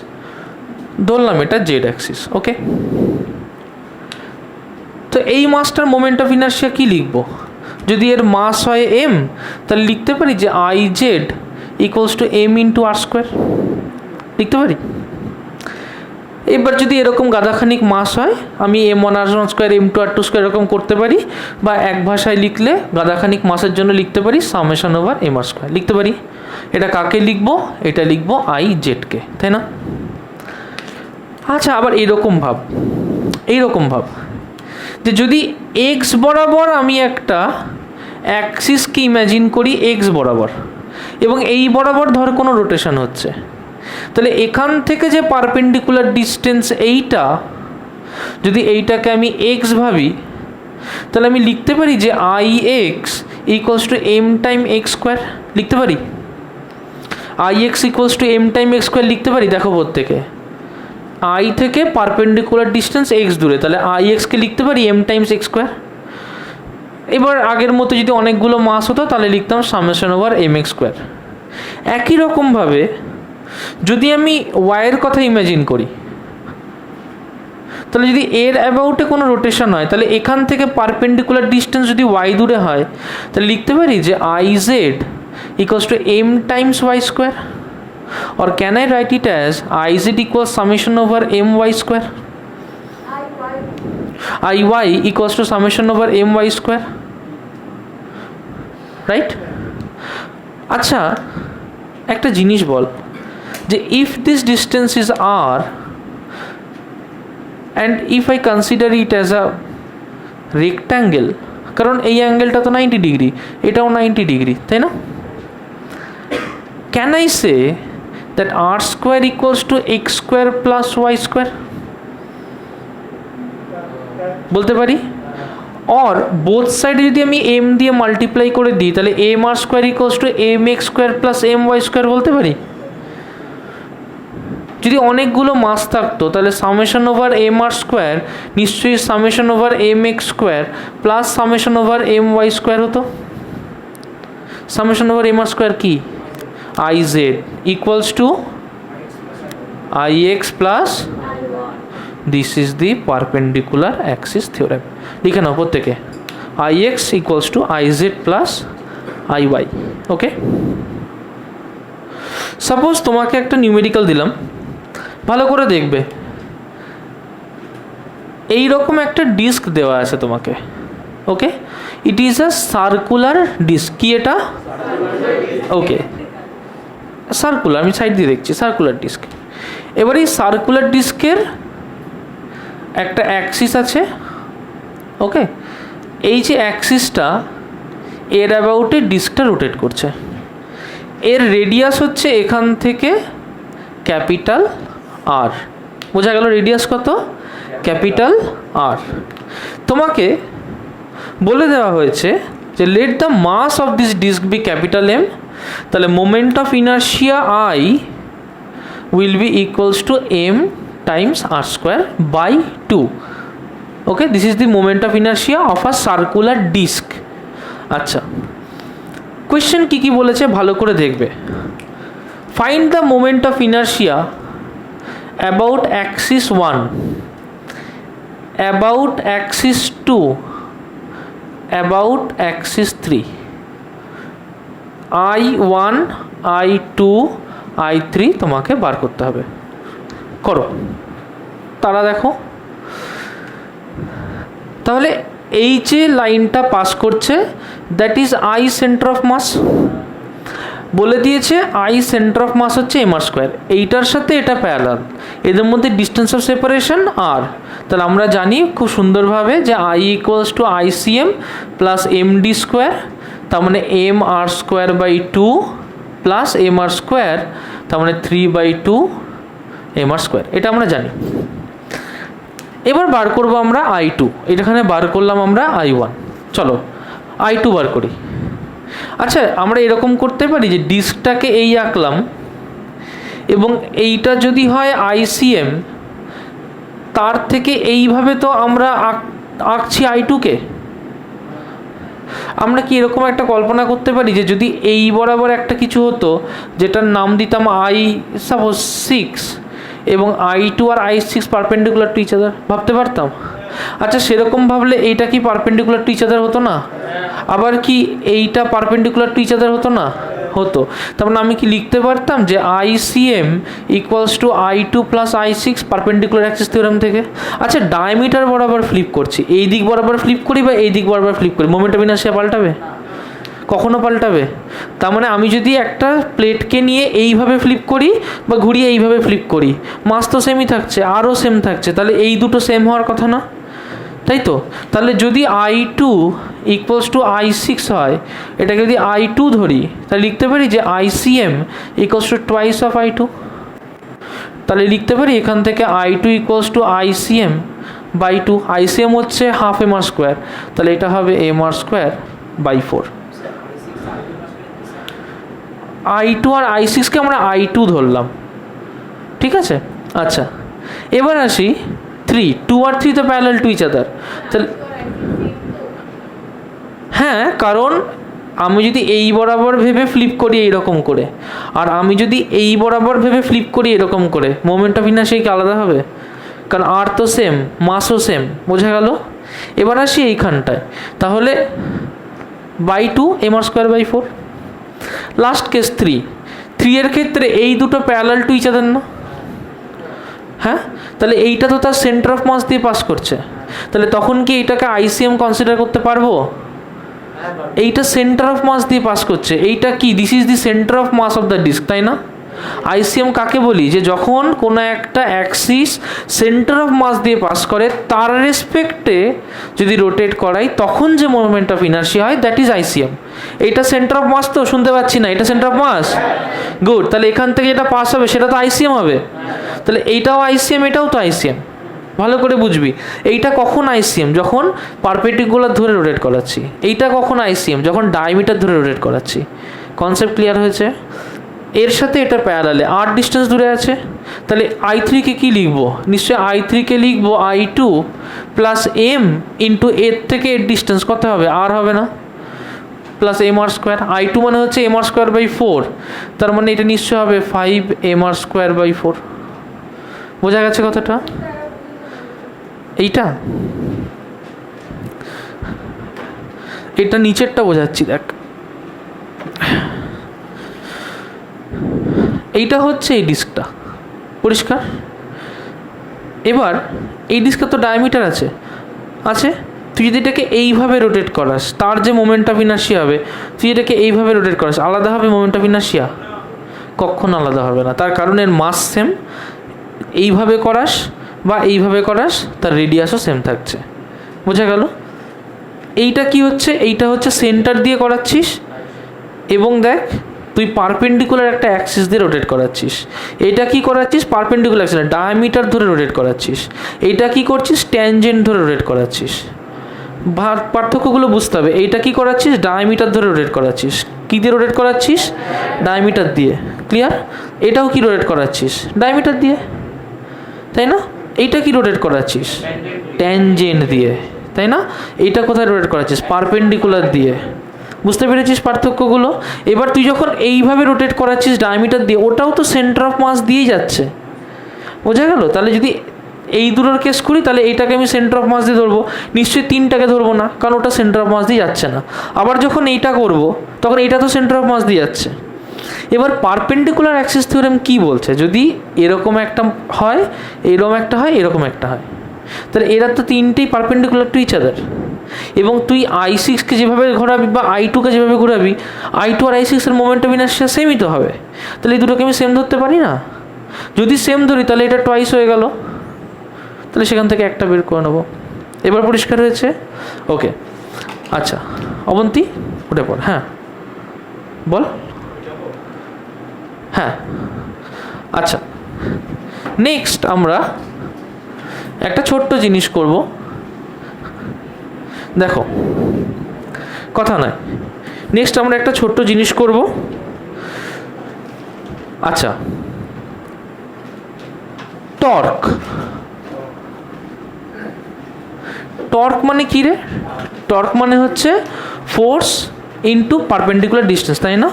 A: ধরলাম এটা জেড অ্যাক্সিস। ওকে, তো এই মাসটার মোমেন্ট অফ ইনার্শিয়া কি লিখবো? যদি এর মাস হয় এম, তাহলে লিখতে পারি যে I z equals to m into r², লিখতে পারি। এবার যদি এরকম গাদাখানিক মাস হয়, আমি m1r1² m2r2² এরকম করতে পারি, বা এক ভাষায় লিখলে গাদাখানিক মাসের জন্য লিখতে পারি সামেশন ওভার mr², লিখতে পারি। এটা কাকে লিখবো? এটা লিখবো আই জেডকে, তাই না? আচ্ছা, আবার এইরকম ভাব যে যদি এক্স বরাবর আমি একটা অ্যাক্সিসকে ইমাজিন করি এক্স বরাবর, এবং এই বরাবর ধর কোনো রোটেশন হচ্ছে, তাহলে এখান থেকে যে পারপেন্ডিকুলার ডিস্টেন্স এইটা, যদি এইটাকে আমি এক্স ভাবি, তাহলে আমি লিখতে পারি যে I x equals to m time x², লিখতে পারি। I x equals to m time x² লিখতে পারি। দেখো, প্রত্যেকে আই থেকে পারপেন্ডিকুলার ডিস্টেন্স এক্স দূরে, তাহলে আই এক্সকে লিখতে পারি এম টাইমস x²। এবার আগের মতো যদি অনেকগুলো মাস হতো, তাহলে লিখতাম সামেশন ওভার mx²। একই রকমভাবে যদি আমি ওয়াইয়ের কথা ইমাজিন করি, তাহলে যদি এর অ্যাবাউটে কোনো রোটেশন হয়, তাহলে এখান থেকে পারপেন্ডিকুলার ডিস্টেন্স যদি ওয়াই দূরে হয়, তাহলে লিখতে পারি যে I z equals to M times y², or can I write it as iz equals summation over my², iy equals to summation over my², right? আচ্ছা, একটা জিনিস বল, যে if this distance is r and if I consider it as a rectangle, কারণ এই অ্যাঙ্গেলটা তো 90 degree, এটাও 90 degree, তাই না? Can I say that r² equals to x² plus y²? বলতে পারি। और বোথ সাইডে যদি আমি এম দিয়ে মাল্টিপ্লাই করে দিই তাহলে m R square equals to m x square plus m y square বলতে পারি। যদি অনেকগুলো মাস থাকতো তাহলে সামেশন ওভার এম আর স্কোয়ার নিশ্চয়ই summation over m x square plus summation over m y square হতো। সামেশন ওভার এম আর square কি, I z equals to I x plus this is the perpendicular axis theorem. লিখে নাও প্রত্যেকে, I x equals to I z plus I y. Okay, suppose তোমাকে একটা numerical দিলাম, ভালো করে দেখবে, এই রকম একটা ডিস্ক দেওয়া আছে তোমাকে। Okay, it is a circular disc. কি এটা? ওকে, সার্কুলার, আমি সাইড দিয়ে দেখছি সার্কুলার ডিস্ক। এবার এই সার্কুলার ডিস্কের একটা অ্যাক্সিস আছে। ওকে, এই যে অ্যাক্সিসটা এর অ্যাবাউটে ডিস্কটা রোটেট করছে। এর রেডিয়াস হচ্ছে এখান থেকে ক্যাপিটাল আর, বোঝা গেল রেডিয়াস কত? Capital R. তোমাকে বলে দেওয়া হয়েছে যে let the mass of this disc be capital M, তাহলে moment of inertia I will be equals to M times R square by 2। Okay, this is the moment of inertia of a circular disc. আচ্ছা, question কী কী বলেছে ভালো করে দেখবে। Find the moment of inertia about axis 1, about axis 2, about axis 3, I1, I2, I3 তোমাকে বার করতে হবে। করো, তারা দেখো। তাহলে এই যে লাইনটা পাস করছে that is I centre of mass. বলে দিয়েছে আই সেন্টার অফ মাস হচ্ছে এম আর স্কোয়ার, এইটার সাথে এটা প্যারালাল, এদের মধ্যে ডিস্টেন্স অফ সেপারেশন আর। তাহলে আমরা জানি খুব সুন্দরভাবে যে I equals to I C M plus m D square, তার মানে m R square by 2 plus m R square, তার মানে 3/2 এম আর স্কোয়ার, এটা আমরা জানি। এবার বার করবো আমরা I2, এখানে বার করলাম আমরা I1। চলো I2 বার করি। আচ্ছা, আমরা এরকম করতে পারি যে ডিস্কটাকে এই আঁকলাম এবং এইটা যদি হয় ICM, তার থেকে এইভাবে তো আমরা আঁকছি I2কে। আমরা কি এরকম একটা কল্পনা করতে পারি যে যদি এই বরাবর একটা কিছু হতো যেটার নাম দিতাম সাপোজ 6 এবং I2 আর I6 perpendicular to each other, ভাবতে পারতাম? আচ্ছা, সেরকম ভাবলে এইটা কি পারপেন্ডিকুলার টু ইচ আদার হতো না? আবার কি এইটা পারপেন্ডিকুলার টু ইচ আদার হতো না? হতো। তার মানে আমি কি লিখতে পারতাম যে ICM equals two I2 plus I6 perpendicular axis theorem থেকে। আচ্ছা, ডায়ামিটার বরাবর ফ্লিপ করছি, এই দিক বরাবর ফ্লিপ করি বা এই দিক বরাবর ফ্লিপ করি, মোমেন্ট অফ ইনার্শিয়া পাল্টাবে? কখনো পাল্টাবে? তার মানে আমি যদি একটা প্লেটকে নিয়ে এইভাবে ফ্লিপ করি বা ঘুরিয়ে এইভাবে ফ্লিপ করি, মাস তো সেমই থাকছে, আরও সেম থাকছে, তাহলে এই দুটো সেম হওয়ার কথা না, তাই তো? তাহলে যদি I2 ইকুয়ালস টু I6 হয়, এটাকে যদি I2 ধরি তাহলে লিখতে পারি যে ICM equals to twice of I2। তাহলে লিখতে পারি এখান থেকে I2 equals to ICM by 2। ICM হচ্ছে হাফ এম আর স্কোয়ার, তাহলে এটা হবে m R square by 4। I2 আর I6কে আমরা I2 ধরলাম, ঠিক আছে? আচ্ছা, এবার আসি 3, 2 আর 3 তো প্যারালাল টু ইচ আদার। তাহলে হ্যাঁ, কারণ আমি যদি এই বরাবর ভেবে ফ্লিপ করি এইরকম করে, আর আমি যদি এই বরাবর ভেবে ফ্লিপ করি এরকম করে, মোমেন্ট অফ ইনার্শিয়া কি আলাদা হবে? কারণ আর তো সেম, মাসও সেম, বোঝা গেল? এবার আসি এইখানটায়, তাহলে by 2 m R square by 4। Last case 3 এর ক্ষেত্রে এই দুটো প্যারালাল টু ইচ আদার না? হ্যাঁ, তাহলে এইটা তো তার সেন্টার অফ মাস দিয়ে পাস করছে, তাহলে তখন কি এটাকে ICM কনসিডার করতে পারবো? এইটা সেন্টার অফ মাস দিয়ে পাস করছে, এইটা কি? This is the centre of mass of the disc, তাই না? ICM কাকে বলি? যে যখন কোনো একটা অ্যাক্সিস সেন্টার অফ মাস দিয়ে পাস করে তার রেসপেক্টে যদি রোটেট করাই তখন যে মোমেন্ট অফ ইনার্শিয়া হয় দ্যাট ইজ ICM। এইটা সেন্টার অফ মাস তো, শুনতে পাচ্ছি না, এটা সেন্টার অফ মাস, গুড। তাহলে এখান থেকে যেটা পাস হবে সেটা তো ICM হবে, তাহলে এইটাও ICM, এটাও তো ICM। ভালো করে বুঝবি। এইটা কখন আইসিএম, যখন পারপেন্ডিকুলার ধরে রোটেট করাচ্ছি। এইটা কখন আইসিএম, যখন ডায়ামিটার ধরে রোটেট করাচ্ছি। কনসেপ্ট ক্লিয়ার হয়েছে? এর সাথে এটা প্যারালালে আর ডিস্টেন্স দূরে আছে, তাহলে i3 কে কী লিখবো? নিশ্চয়ই i3 কে লিখবো i2 প্লাস এম ইন্টু এর থেকে এর ডিস্টেন্স কত হবে? আর হবে না, প্লাস এম আর স্কোয়ার। i2 মানে হচ্ছে এম আর স্কোয়ার বাই 4, তার মানে এটা নিশ্চয় হবে 5 এম আর স্কোয়ার বাই 4। বোঝা গেছে কথাটা? এইটা এটা নিচেরটা বোঝাচ্ছি, দেখ। এইটা হচ্ছে এই ডিস্কটা, পরিষ্কার? এবার এই ডিস্কের তো ডায়ামিটার আছে, তুই যদি এটাকে এইভাবে রোটেট করাস, তার যে মোমেন্ট অফ ইনার্শিয়া হবে, তুই এটাকে এইভাবে রোটেট করাস, আলাদা হবে মোমেন্ট অফ ইনার্শিয়া? কখনো আলাদা হবে না, তার কারণ এর মাস সেম। এইভাবে করাস বা এইভাবে করাস, তার রেডিয়াসও সেম থাকছে। বোঝা গেল? এইটা কি হচ্ছে? এইটা হচ্ছে সেন্টার দিয়ে করাচ্ছিস, এবং দেখ তুই পারপেন্ডিকুলার একটা অ্যাক্সিস দিয়ে রোটেট করাচ্ছিস। এটা কি করাচ্ছিস? পারপেন্ডিকুলার অ্যাক্সিস, ডায়ামিটার ধরে রোটেট করাচ্ছিস। এইটা কি করছিস? ট্যানজেন্ট ধরে রোটেট করাচ্ছিস। পার্থক্যগুলো বুঝতে হবে। এইটা কি করাচ্ছিস? ডায়ামিটার ধরে রোটেট করাচ্ছিস। কী দিয়ে রোটেট করাচ্ছিস? ডায়ামিটার দিয়ে। ক্লিয়ার? এটাও কি রোটেট করাচ্ছিস? ডায়ামিটার দিয়ে, তাই না? এইটা কি রোটেট করাচ্ছিস? ট্যানজেন্ট দিয়ে, তাই না? এইটা কোথায় রোটেট করাচ্ছিস? পারপেন্ডিকুলার দিয়ে। বুঝতে পেরেছিস পার্থক্যগুলো? এবার তুই যখন এইভাবে রোটেট করাচ্ছিস ডায়ামিটার দিয়ে, ওটাও তো সেন্টার অফ মাস দিয়েই যাচ্ছে। বোঝা গেল? তাহলে যদি এই দুটোর কেস করি, তাহলে এইটাকে আমি সেন্টার অফ মাস দিয়ে ধরবো, নিশ্চয়ই তিনটাকে ধরবো না, কারণ ওটা সেন্টার অফ মাস দিয়ে যাচ্ছে না। আবার যখন এইটা করব, তখন এইটা তো সেন্টার অফ মাস দিয়ে যাচ্ছে। এবার পারপেন্ডিকুলার অ্যাক্সিস থিওরেম কী বলছে? যদি এরকম একটা হয়, এরকম একটা হয়, এরকম একটা হয়, তাহলে এরা তো তিনটেই পারপেন্ডিকুলার টু ইচ আদার। এবং তুই i6কে যেভাবে ঘোরাবি বা i2কে যেভাবে ঘোরাবি, i2 আর i6 এর মোমেন্ট অফ ইনার্শিয়া সেমই তো হবে। তাহলে এই দুটোকে আমি সেম ধরতে পারি না? যদি সেম ধরি, তাহলে এটা টুয়াইস হয়ে গেল, তাহলে সেখান থেকে একটা বের করে নেবো। এবার পরিষ্কার হয়েছে? ওকে, আচ্ছা অবন্তী উঠে পড়। হ্যাঁ বল। হ্যাঁ আচ্ছা, নেক্সট আমরা একটা ছোট্ট জিনিস করব। দেখো, কথা নয়, নেক্সট আমরা একটা ছোট্ট জিনিস করব। আচ্ছা, টর্ক। টর্ক মানে কি রে? টর্ক মানে হচ্ছে ফোর্স ইন্টু পারপেন্ডিকুলার ডিস্টেন্স, তাই না?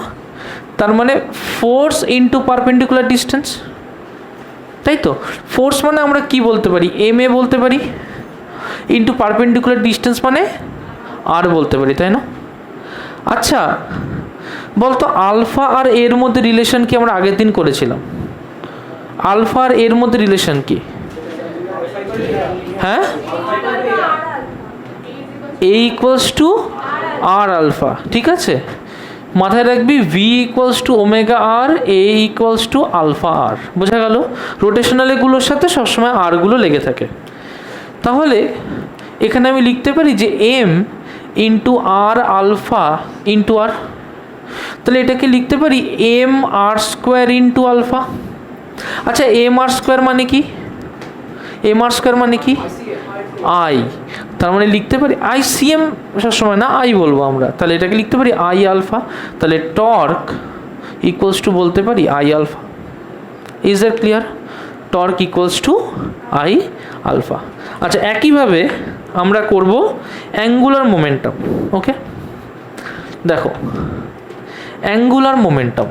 A: তার মানে ফোর্স ইন্টু পারপেন্ডিকুলার ডিস্টেন্স, তাই তো? ফোর্স মানে আমরা কি বলতে পারি? এম এ বলতে পারি, ইন্টু পারপেন্ডিকুলার ডিস্টেন্স মানে আর বলতে পারি, তাই না? আচ্ছা বলতো, আলফা আর এর মধ্যে রিলেশন কি আমরা আগের দিন করেছিলাম? আলফা আর এর মধ্যে রিলেশন কি? হ্যাঁ, A equals to R alpha, ঠিক আছে? মাথায় রাখবি V equals to omega R, A equals to alpha R. বোঝা গেল? রোটেশনালগুলোর সাথে সবসময় আরগুলো লেগে থাকে। তাহলে এখানে আমি লিখতে পারি যে এম ইন্টু আর আলফা ইন্টু আর, তাহলে এটাকে লিখতে পারি M R square into alpha. আচ্ছা, এম আর স্কোয়ার মানে কি? এম আর স্কোয়ার মানে কি? আই। তার মানে লিখতে পারি আই সি এম, সবসময় না আই বলবো আমরা, তাহলে এটাকে লিখতে পারি আই আলফা। তাহলে টর্ক ইকুয়ালস টু বলতে পারি I alpha. Is that clear? Torque equals to I alpha. আচ্ছা, একইভাবে আমরা করব অ্যাঙ্গুলার মোমেন্টাম। ওকে, দেখো অ্যাঙ্গুলার মোমেন্টাম।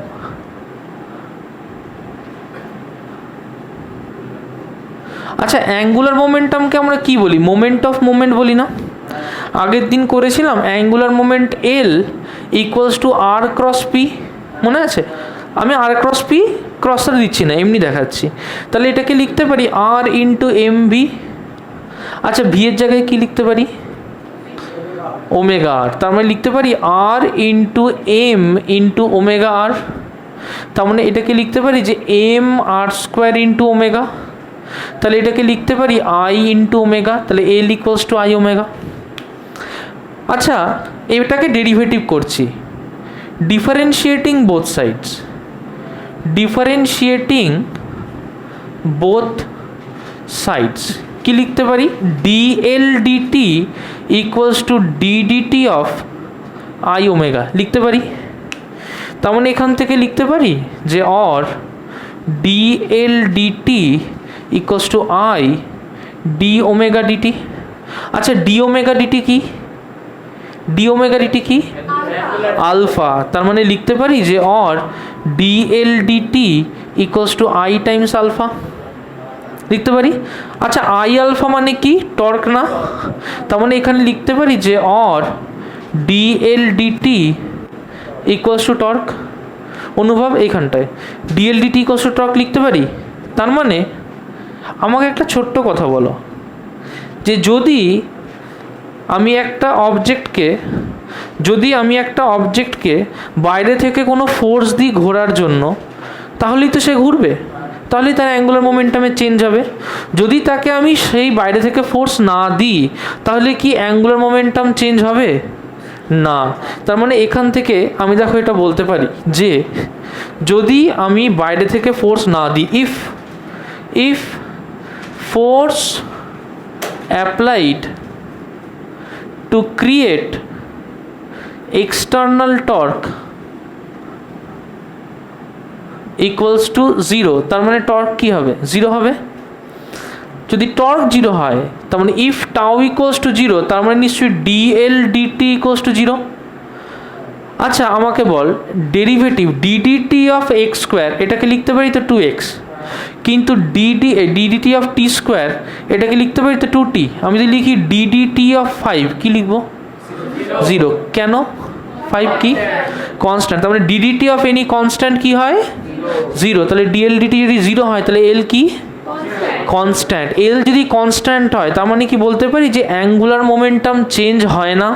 A: আচ্ছা, অ্যাঙ্গুলার মোমেন্টামকে আমরা কি বলি? মোমেন্ট অফ মোমেন্ট বলি না? আগের দিন করেছিলাম angular moment l equals to r cross p, মনে আছে? আমি আর ক্রস পি ক্রসটা দিচ্ছি না, এমনি দেখাচ্ছি। তাহলে এটাকে লিখতে পারি আর ইন্টু এম ভি। আচ্ছা, ভি এর জায়গায় কি লিখতে পারি? Omega r. তার মানে লিখতে পারি r into m into omega r. তার মানে এটাকে লিখতে পারি যে এম আর স্কোয়ার ইন্টু ওমেগা। তাহলে এটাকে লিখতে পারি আই ইন্টু ওমেগা, তাহলে L equals to I omega. আচ্ছা, এটাকে ডেরিভেটিভ করছি, differentiating both sides. Differentiating both sides কি লিখতে পারি, dL DT equals to d dt of I omega লিখতে পারি। তার মানে এখান থেকে লিখতে পারি যে or dL DT equals to I d omega dt. আচ্ছা ডি ওমেগা ডিটি কি, ডি ওমেগা ডিটি কি, আলফা। তার মানে লিখতে পারি যে or dL DT equals to I times alpha লিখতে পারি। আচ্ছা আই আলফা মানে কি, টর্ক না? তার মানে এখানে লিখতে পারি যে or dL DT equals to torque. অনুভব এইখানটায় dL DT equals to torque লিখতে পারি। তার মানে আমাকে একটা ছোট্ট কথা বলো, যে যদি আমি একটা অবজেক্টকে বাইরে থেকে কোনো ফোর্স দিই ঘোরার জন্য, তাহলেই তো সে ঘুরবে, তাহলেই তার অ্যাঙ্গুলার মোমেন্টামের চেঞ্জ হবে। যদি তাকে আমি সেই বাইরে থেকে ফোর্স না দিই, তাহলে কি অ্যাঙ্গুলার মোমেন্টাম চেঞ্জ হবে? না। তার মানে এখান থেকে আমি দেখো এটা বলতে পারি যে যদি আমি বাইরে থেকে ফোর্স না দিই, if force applied to create external torque equals to zero, তার মানে টর্ক কি হবে, জিরো হবে। যদি টর্ক জিরো হয়, তার মানে if tau equals to zero, তার মানে নিশ্চয়ই D L DT equals to zero. আচ্ছা আমাকে বল, derivative D D T of X square এটাকে লিখতে পারি তো 2x, কিন্তু ডিডিটি অফ টি স্কোয়ার এটাকে লিখতে পারি তো 2t। আমি যদি লিখি ডিডিটি অফ 5 কি লিখবো, 0। কেন? 5 কি কনস্ট্যান্ট, তার মানে ডিডিটি অফ এনি কনস্ট্যান্ট কি হয়, 0। তাহলে ডিএল ডিটি যদি 0 হয়, তাহলে এল কি, কনস্ট্যান্ট। এল যদি কনস্ট্যান্ট হয়, তার মানে কি বলতে পারি যে অ্যাঙ্গুলার মোমেন্টাম চেঞ্জ হয় না।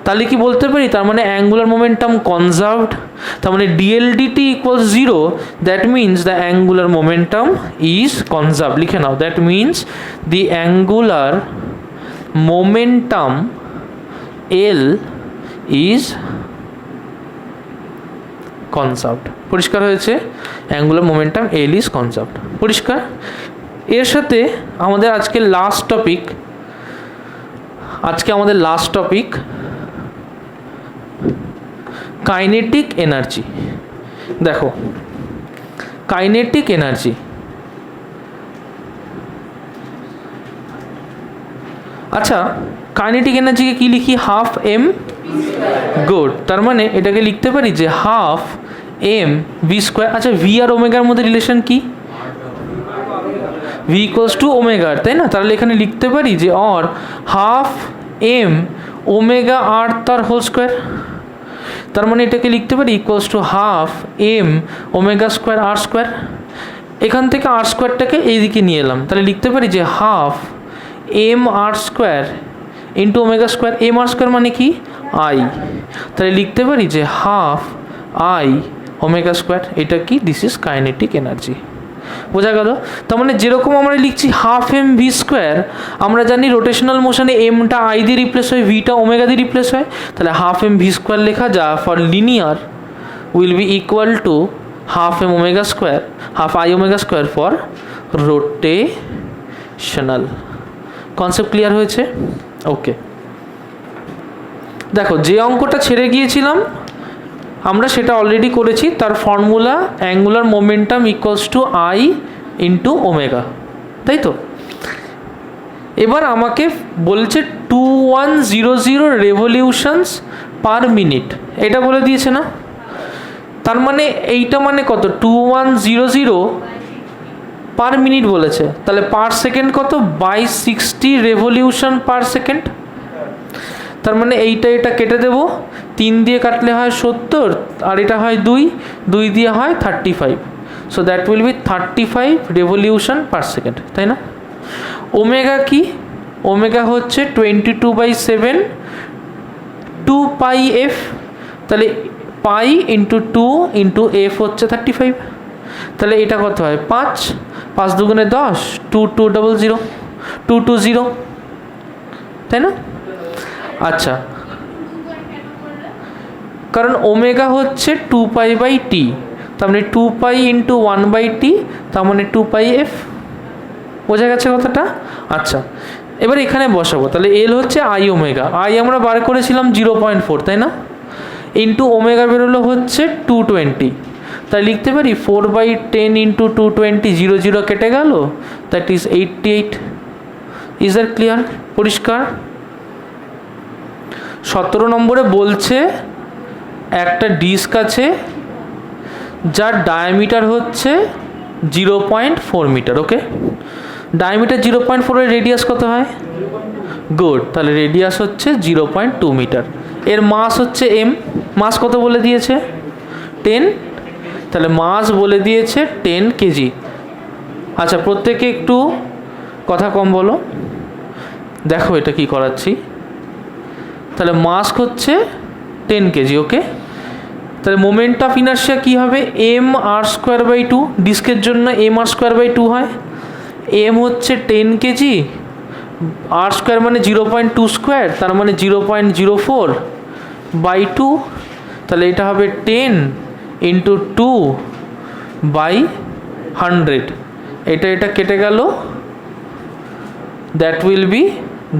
A: তাহলে কি বলতে পারি, তার মানে অ্যাঙ্গুলার মোমেন্টাম কনজার্ভড। তার মানে D L DT equals 0, that means the angular momentum is conserved. লিখে নাও, that means the angular momentum L is conserved. পরিষ্কার হয়েছে, angular momentum L is conserved. পরিষ্কার। এর সাথে আমাদের আজকে লাস্ট টপিক কাইনেটিক এনার্জি। দেখো কাইনেটিক এনার্জি, আচ্ছা কাইনেটিক এনার্জিকে কি লিখি, হাফ এম গুড। তার মানে এটাকে লিখতে পারি যে হাফ এম ভি স্কোয়ার। আচ্ছা ভি আর ওমেগার মধ্যে রিলেশন কি, ভি ইকুয়ালস টু ওমেগার, তাই না? তাহলে এখানে লিখতে পারি যে or half m omega r তার হোল স্কোয়ার। তার মানে এটাকে লিখতে পারি equals to half m omega square r square. এখান থেকে আর স্কোয়ারটাকে এইদিকে নিয়ে এলাম, তাহলে লিখতে পারি যে half M R square into omega square. M আর স্কোয়ার মানে কি, আই। তাহলে লিখতে পারি যে হাফ আই ওমেগা স্কোয়ার। এটা কি, দিস ইজ কাইনেটিক এনার্জি। বোঝা গেল? তার মানে যেরকম আমরা লিখছি হাফ এম ভি স্কোয়ার, আমরা জানি রোটেশনাল মোশনে এমটা আই দিয়ে রিপ্লেস হয়, ভিটা ওমেগা দিয়ে রিপ্লেস হয়। তাহলে হাফ এম ভি স্কোয়ার লেখা যা for linear will be equal to half m omega square, half I omega square for rotational. Concept clear হয়েছে? ওকে, দেখো যে অঙ্কটা ছেড়ে গিয়েছিলাম আমরা সেটা অলরেডি করেছি। তার formula angular momentum equals to I into omega, তাই তো? এবার আমাকে বলছে 2100 রেভলিউশনস পার মিনিট, এটা বলে দিয়েছে না? তার মানে এইটা মানে কত, 2100 পার মিনিট বলেছে। তাহলে পার সেকেন্ড কত, বাই 60 রেভলিউশন পার সেকেন্ড। তার মানে এটা কেটে দেবো, 3 দিয়ে কাটলে হয় 70, আর এটা হয় 2 দিয়ে হয় 35। So that will B 35 revolution per second, তাই না? ওমেগা কি, ওমেগা হচ্ছে 22/7 2 পাই এফ। তাহলে পাই ইন্টু 2 ইন্টু এফ হচ্ছে 35। তাহলে এটা কত হয়, 5 দুগুণে 10, 2200, তাই না? আচ্ছা, কারণ ওমেগা হচ্ছে 2π/t, তার মানে 2π ইন্টু 1/t, তার মানে 2πf। বোঝা গেছে কথাটা? আচ্ছা, এবার এখানে বসাবো, তাহলে এল হচ্ছে আই ওমেগা, আই আমরা বার করেছিলাম 0.4, তাই না? ইন্টু ওমেগা বেরোলো হচ্ছে 220, তাই লিখতে পারি 4/10 ইন্টু 220, 0 0 কেটে গেল, that is 88। Is that clear? পরিষ্কার? 17 নম্বরে বলছে একটা ডিস্ক আছে যার ডায়ামিটার হচ্ছে 0.4 মিটার। ওকে, ডায়ামিটার 0.4 এর রেডিয়াস কত হয়? গুড, তাহলে রেডিয়াস হচ্ছে 0.2 মিটার। এর মাস হচ্ছে এম, মাস কত বলে দিয়েছে? 10, তাহলে মাস বলে দিয়েছে 10 কেজি। আচ্ছা, প্রত্যেকে একটু কথা কম বলো, দেখো এটা কি করাচ্ছি। তাহলে মাস হচ্ছে 10 কেজি। ওকে, তাহলে মোমেন্ট অফ ইনার্শিয়া কী হবে? এম আর স্কোয়ার বাই 2, ডিস্কের জন্য এম আর স্কোয়ার বাই 2 হয়। এম হচ্ছে 10 কেজি, আর স্কোয়ার মানে 0.2 স্কোয়ার, তার মানে 0.04 বাই 2, তাহলে এটা হবে 10 ইন্টু 2 বাই 100, এটা কেটে গেল, that will be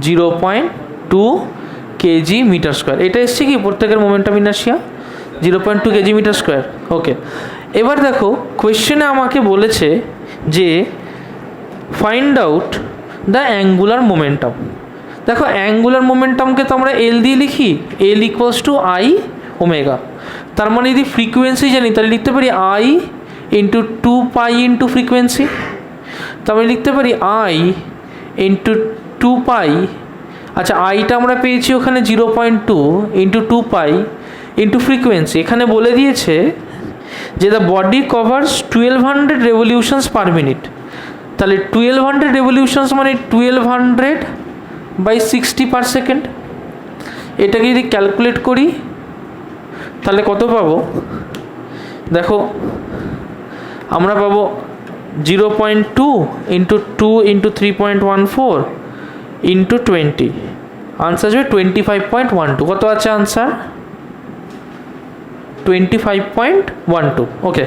A: 0.2 K G metre square. এটা এসছে কি প্রত্যেকের momentum inertia? 0.2 K G metre square. Okay, এবার দেখো কোয়েশ্চেনে আমাকে বলেছে যে find out the angular momentum. দেখো অ্যাঙ্গুলার মোমেন্টামকে তো আমরা এল দিয়ে লিখি, L equals to I omega. তার মানে যদি ফ্রিকোয়েন্সি জানি তাহলে লিখতে পারি I into 2 pi into frequency, তারপরে লিখতে পারি আই ইন্টু 2 পাই। আচ্ছা, আইটা আমরা পেয়েছি ওখানে 0.2 ইন্টু 2 পাই ইন্টু ফ্রিকোয়েন্সি। এখানে বলে দিয়েছে যে the body covers 1200 revolutions per minute, তাহলে 1200 রেভলিউশনস মানে 1200 বাই 60 পার সেকেন্ড। এটাকে যদি ক্যালকুলেট করি তাহলে কত পাবো? দেখো আমরা পাবো 0.2 ইন্টু 2 ইন্টু 3.14 ইন্টু 20, আনসার আসবে 25.12। কত আছে আনসার? 25.12। ওকে,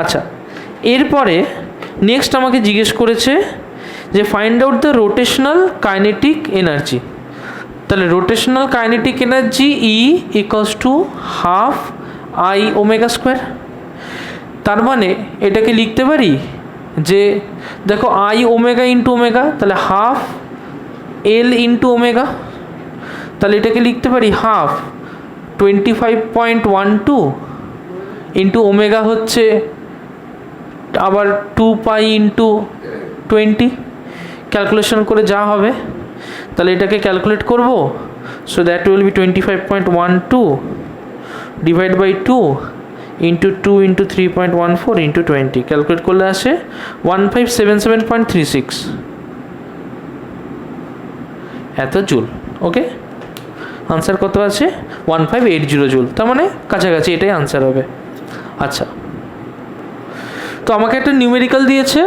A: আচ্ছা, এরপরে নেক্সট আমাকে জিজ্ঞেস করেছে যে find out the rotational kinetic energy. তাহলে rotational kinetic energy E equals to half I omega square. তার মানে এটাকে লিখতে পারি যে দেখো আই ওমেগা ইন্টু ওমেগা, তাহলে হাফ এল ইন্টু ওমেগা, তাহলে এটাকে লিখতে পারি হাফ 25.12 ইন্টু ওমেগা হচ্ছে আবার 2 পাই ইন্টু 20, ক্যালকুলেশন করে যা হবে তাহলে এটাকে ক্যালকুলেট করব। So that will be 25.12 divide by 2 into 2 into 3.14 into 20, calculate করলে আসে 1577.36 এত জুল। ওকে, আনসার কত আছে? 1580 জুল, তার মানে কাছাকাছি এটাই আনসার হবে। আচ্ছা, তো আমাকে একটা নিউমেরিক্যাল দিয়েছে,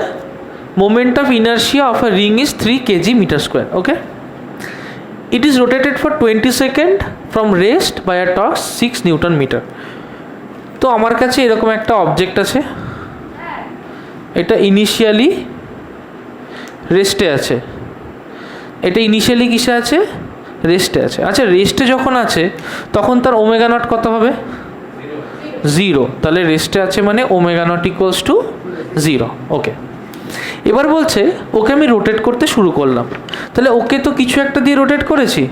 A: moment of inertia of a ring is 3 kg metre square. Okay, it is rotated for 20 second from rest by a torque 6 newton metre. তো আমার কাছে এরকম একটা অবজেক্ট আছে, এটা ইনিশিয়ালি রেস্টে আছে, এটা ইনিশিয়ালি কিসে আছে? রেস্টে আছে। আচ্ছা, রেস্টে যখন আছে তখন তার ওমেগা নট কত হবে? 0, তাহলে রেস্টে আছে মানে ওমেগা নট ইকুয়ালস টু 0। ওকে, এবার বলছে ওকে আমি রোটেট করতে শুরু করলাম, তাহলে ওকে তো কিছু একটা দিয়ে রোটেট করেছি।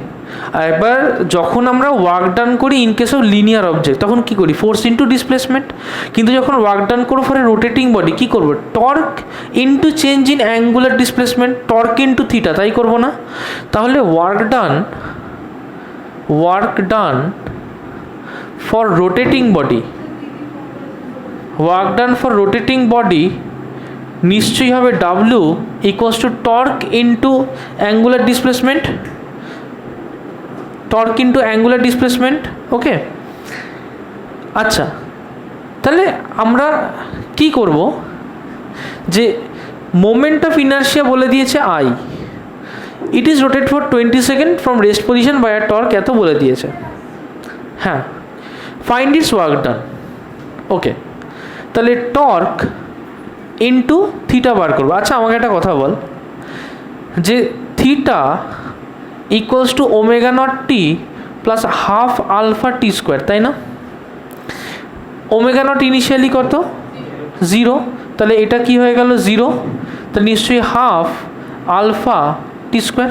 A: আর এবার যখন আমরা ওয়ার্ক ডান করি in case of linear object তখন কী করি? Force into displacement. কিন্তু যখন ওয়ার্ক ডান করবো ফর এ রোটেটিং বডি কী করবো? Torque into change in angular displacement, torque into theta, তাই করবো না? তাহলে work done for rotating body নিশ্চয়ই হবে W equals to torque into angular displacement. Okay, আচ্ছা, তাহলে আমরা কি করব যে মোমেন্ট অফ ইনার্শিয়া বলে দিয়েছে I, it is rotate for 20 second from rest position by a torque, এত বলে দিয়েছে। হ্যাঁ, find its work done. Okay, তাহলে টর্ক ইন্টু থিটা বার করবো। আচ্ছা আমাকে একটা কথা বল, যে theta equals to omega not T plus half alpha T square, তাই না? ওমেগা নট ইনিশিয়ালি কত? 0, তাহলে এটা কি হয়ে গেল 0, তাহলে নিশ্চয়ই হাফ আলফা টি স্কোয়ার।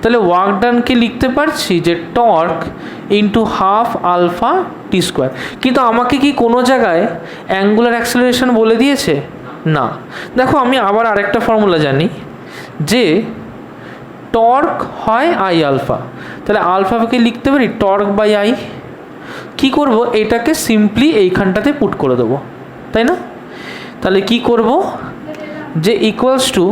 A: তাহলে ওয়ার্ক ডানকে লিখতে পারছি যে টর্ক ইন্টু হাফ আলফা টি স্কোয়ার। কিন্তু আমাকে কি কোনো জায়গায় অ্যাঙ্গুলার অ্যাক্সেলারেশন বলে দিয়েছে? না। দেখো আমি আবার আরেকটা ফর্মুলা জানি, যে টর্ক হয় আই আলফা, তাহলে আলফাকে লিখতে পারি টর্ক বাই আই। কী করব, এটাকে সিম্পলি এইখানটাতে পুট করে দেবো, তাই না? তাহলে কি করব, যে equals to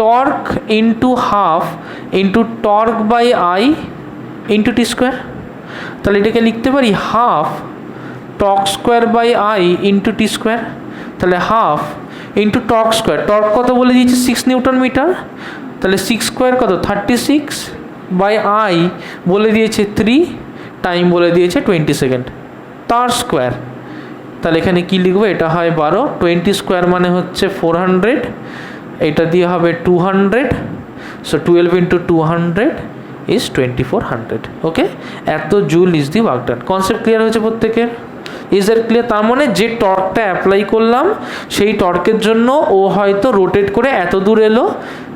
A: torque into half into torque by I into T square. তাহলে এটাকে লিখতে পারি half torque square by I into T square. তাহলে half into torque square, torque কত বলে দিয়েছি 6 নিউটন মিটার, তাহলে 6 স্কোয়ার কত 36 বাই আই বলে দিয়েছে 3, টাইম বলে দিয়েছে 20 সেকেন্ড, তার স্কোয়ার। তাহলে এখানে কি লিখবো, এটা হয় 12, 20 স্কোয়ার মানে হচ্ছে 400, এটা দিয়ে হবে 200, সো 12 ইন্টু 200 ইজ 2400। ওকে, এত joule is the work done. Concept clear হয়েছে প্রত্যেকের? Is that clear? তার মানে যে টর্কটা অ্যাপ্লাই করলাম সেই টর্কের জন্য ও হয়তো রোটেট করে এত দূর এলো,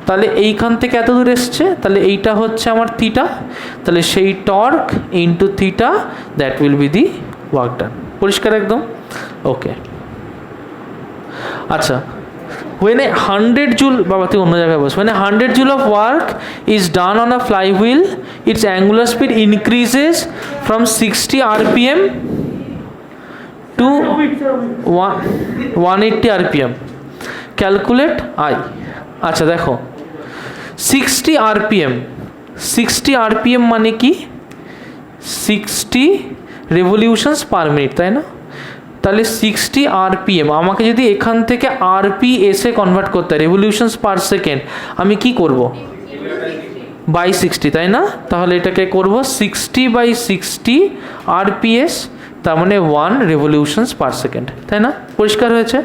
A: তাহলে এইখান থেকে এত দূর এসছে, তাহলে এইটা হচ্ছে আমার থিটা, তাহলে সেই torque into theta that will B the work done. পরিষ্কার একদম? ওকে। আচ্ছা, when a 100 joule, বাবা তুই অন্য জায়গায় বস, when a 100 joule of work is done on a flywheel, its angular speed increases from 60 rpm to 180 rpm. Calculate I. আচ্ছা দেখো 60 rpm, 60 rpm মানে কি 60 revolutions per minute, তাই না? তাহলে 60 rpm আমাকে যদি এখান থেকে rps এ কনভার্ট করতে হয়, রেভলিউশনস পার সেকেন্ড, আমি কি করব? বাই 60, তাই না? তাহলে এটাকে করব 60 বাই 60 rps, তার মানে 1 রেভলিউশনস পার সেকেন্ড, তাই না? পরিষ্কার হয়েছে?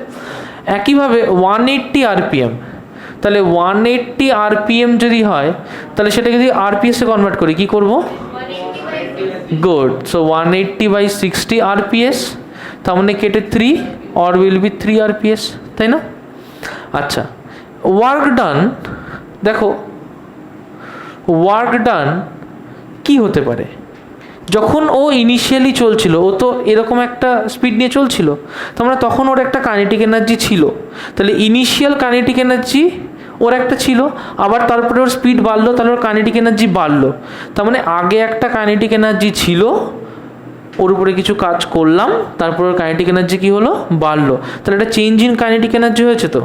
A: একইভাবে 180 rpm, তাহলে 180 rpm যদি হয়, তাহলে সেটাকে যদি rps এ কনভার্ট করি কি করব? গুড, সো 180 বাই 60 rps, তার মানে কেটে 3 or will be 3 rps, তাই না? আচ্ছা, ওয়ার্ক ডান, দেখো ওয়ার্ক ডান কি হতে পারে? যখন ও ইনিশিয়ালি চলছিল, ও তো এরকম একটা স্পিড নিয়ে চলছিল, তোমরা তখন ওর একটা কাইনেটিক এনার্জি ছিল, তাহলে ইনিশিয়াল কাইনেটিক এনার্জি ওর একটা ছিল, আবার তারপরে ওর স্পিড বাড়লো, তাহলে ওর কাইনেটিক এনার্জি বাড়লো, তার মানে আগে একটা কাইনেটিক এনার্জি ছিল, ওর উপরে কিছু কাজ করলাম, তারপর কাইনেটিক এনার্জি কি হলো? বাড়লো, তাহলে এটা চেঞ্জ ইন কাইনেটিক এনার্জি হয়েছে। তো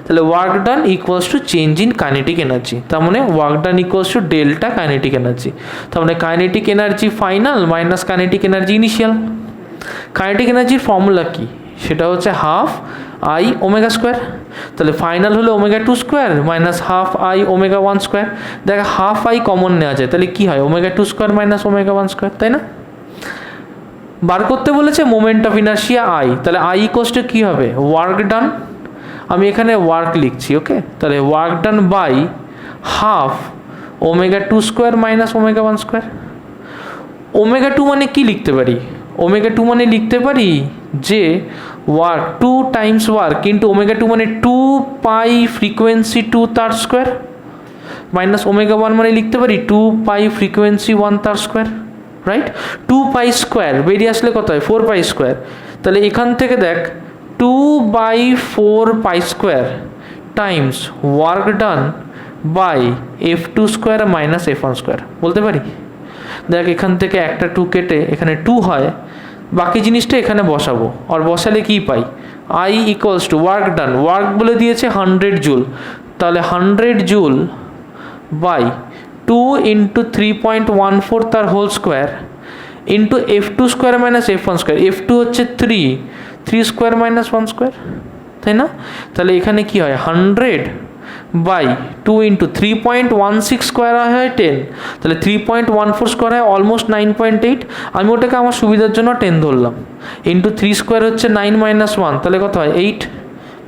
A: তাহলে work done equals to change in kinetic energy, তার মানে work done equals to delta kinetic energy, তার মানে kinetic energy final minus kinetic energy initial. Kinetic এনার্জির ফর্মুলা কি? সেটা হচ্ছে হাফ আই ওমেগা স্কোয়ার, তাহলে ফাইনাল হলো omega 2 square minus half I omega 1 square. দেখ হাফ আই কমন নেওয়া যায়, তাহলে কি হয়? Omega 2 square minus omega 1 square, তাই না? বার করতে বলেছে মোমেন্ট অফ ইনার্শিয়া আই, তাহলে আই ইকুয়ালস টু কী হবে? ওয়ার্ক ডান, আমি এখানে ওয়ার্ক লিখছি, ওকে, তাহলে work done by half omega 2 square minus omega 1 square. Omega 2 মানে কি লিখতে পারি? ওমেগা 2 মানে লিখতে পারি যে work 2 Times work into omega 2 মানে 2 পাই ফ্রিকোয়েন্সি 2 তার স্কোয়ার, মাইনাস ওমেগা 1 মানে লিখতে পারি 2 পাই ফ্রিকোয়েন্সি 1 তার স্কোয়ার, রাইট? 2 পাই স্কোয়ার বেরিয়ে আসলে কত হয়? 4 পাই স্কোয়ার। তাহলে এখান থেকে দেখ 2/4 pi square times work done by f2 square minus f1 square বলতে পারি। দেখ এখান থেকে একটা 2 কেটে এখানে 2 হয়, বাকি জিনিসটা এখানে বসাবো, আর বসালে কি পাই? I equals to work done, work বলে দিয়েছে 100 জুল, তাহলে 100 জুল বাই 2 ইন্টু 3.14 তার whole square into f2 square minus f1 square. f2 হচ্ছে 3 স্কোয়ার মাইনাস 1 স্কোয়ার, তাই না? তাহলে এখানে কি হয়? 100 বাই 2 ইন্টু 3.16 স্কোয়ার হয় 10, তাহলে 3.14 স্কোয়ার হয় অলমোস্ট 9.8। আমি ওটাকে আমার সুবিধার জন্য 10 ধরলাম। ইন্টু 3 স্কোয়ার হচ্ছে 9 মাইনাস 1, তাহলে কত হয় 8,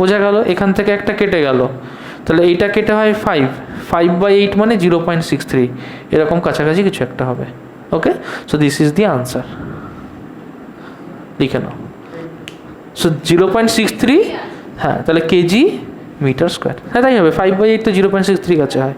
A: বোঝা গেল। এখান থেকে একটা কেটে গেল, তাহলে এইটা কেটে হয় 5/8 মানে 0.63, এরকম কাছাকাছি কিছু একটা হবে। Okay, so this is the answer, লিখে নাও। সো 0.63, হ্যাঁ তাহলে কেজি মিটার স্কোয়ার, হ্যাঁ তাই হবে, 5/8 তো 0.63 কাছে হয়।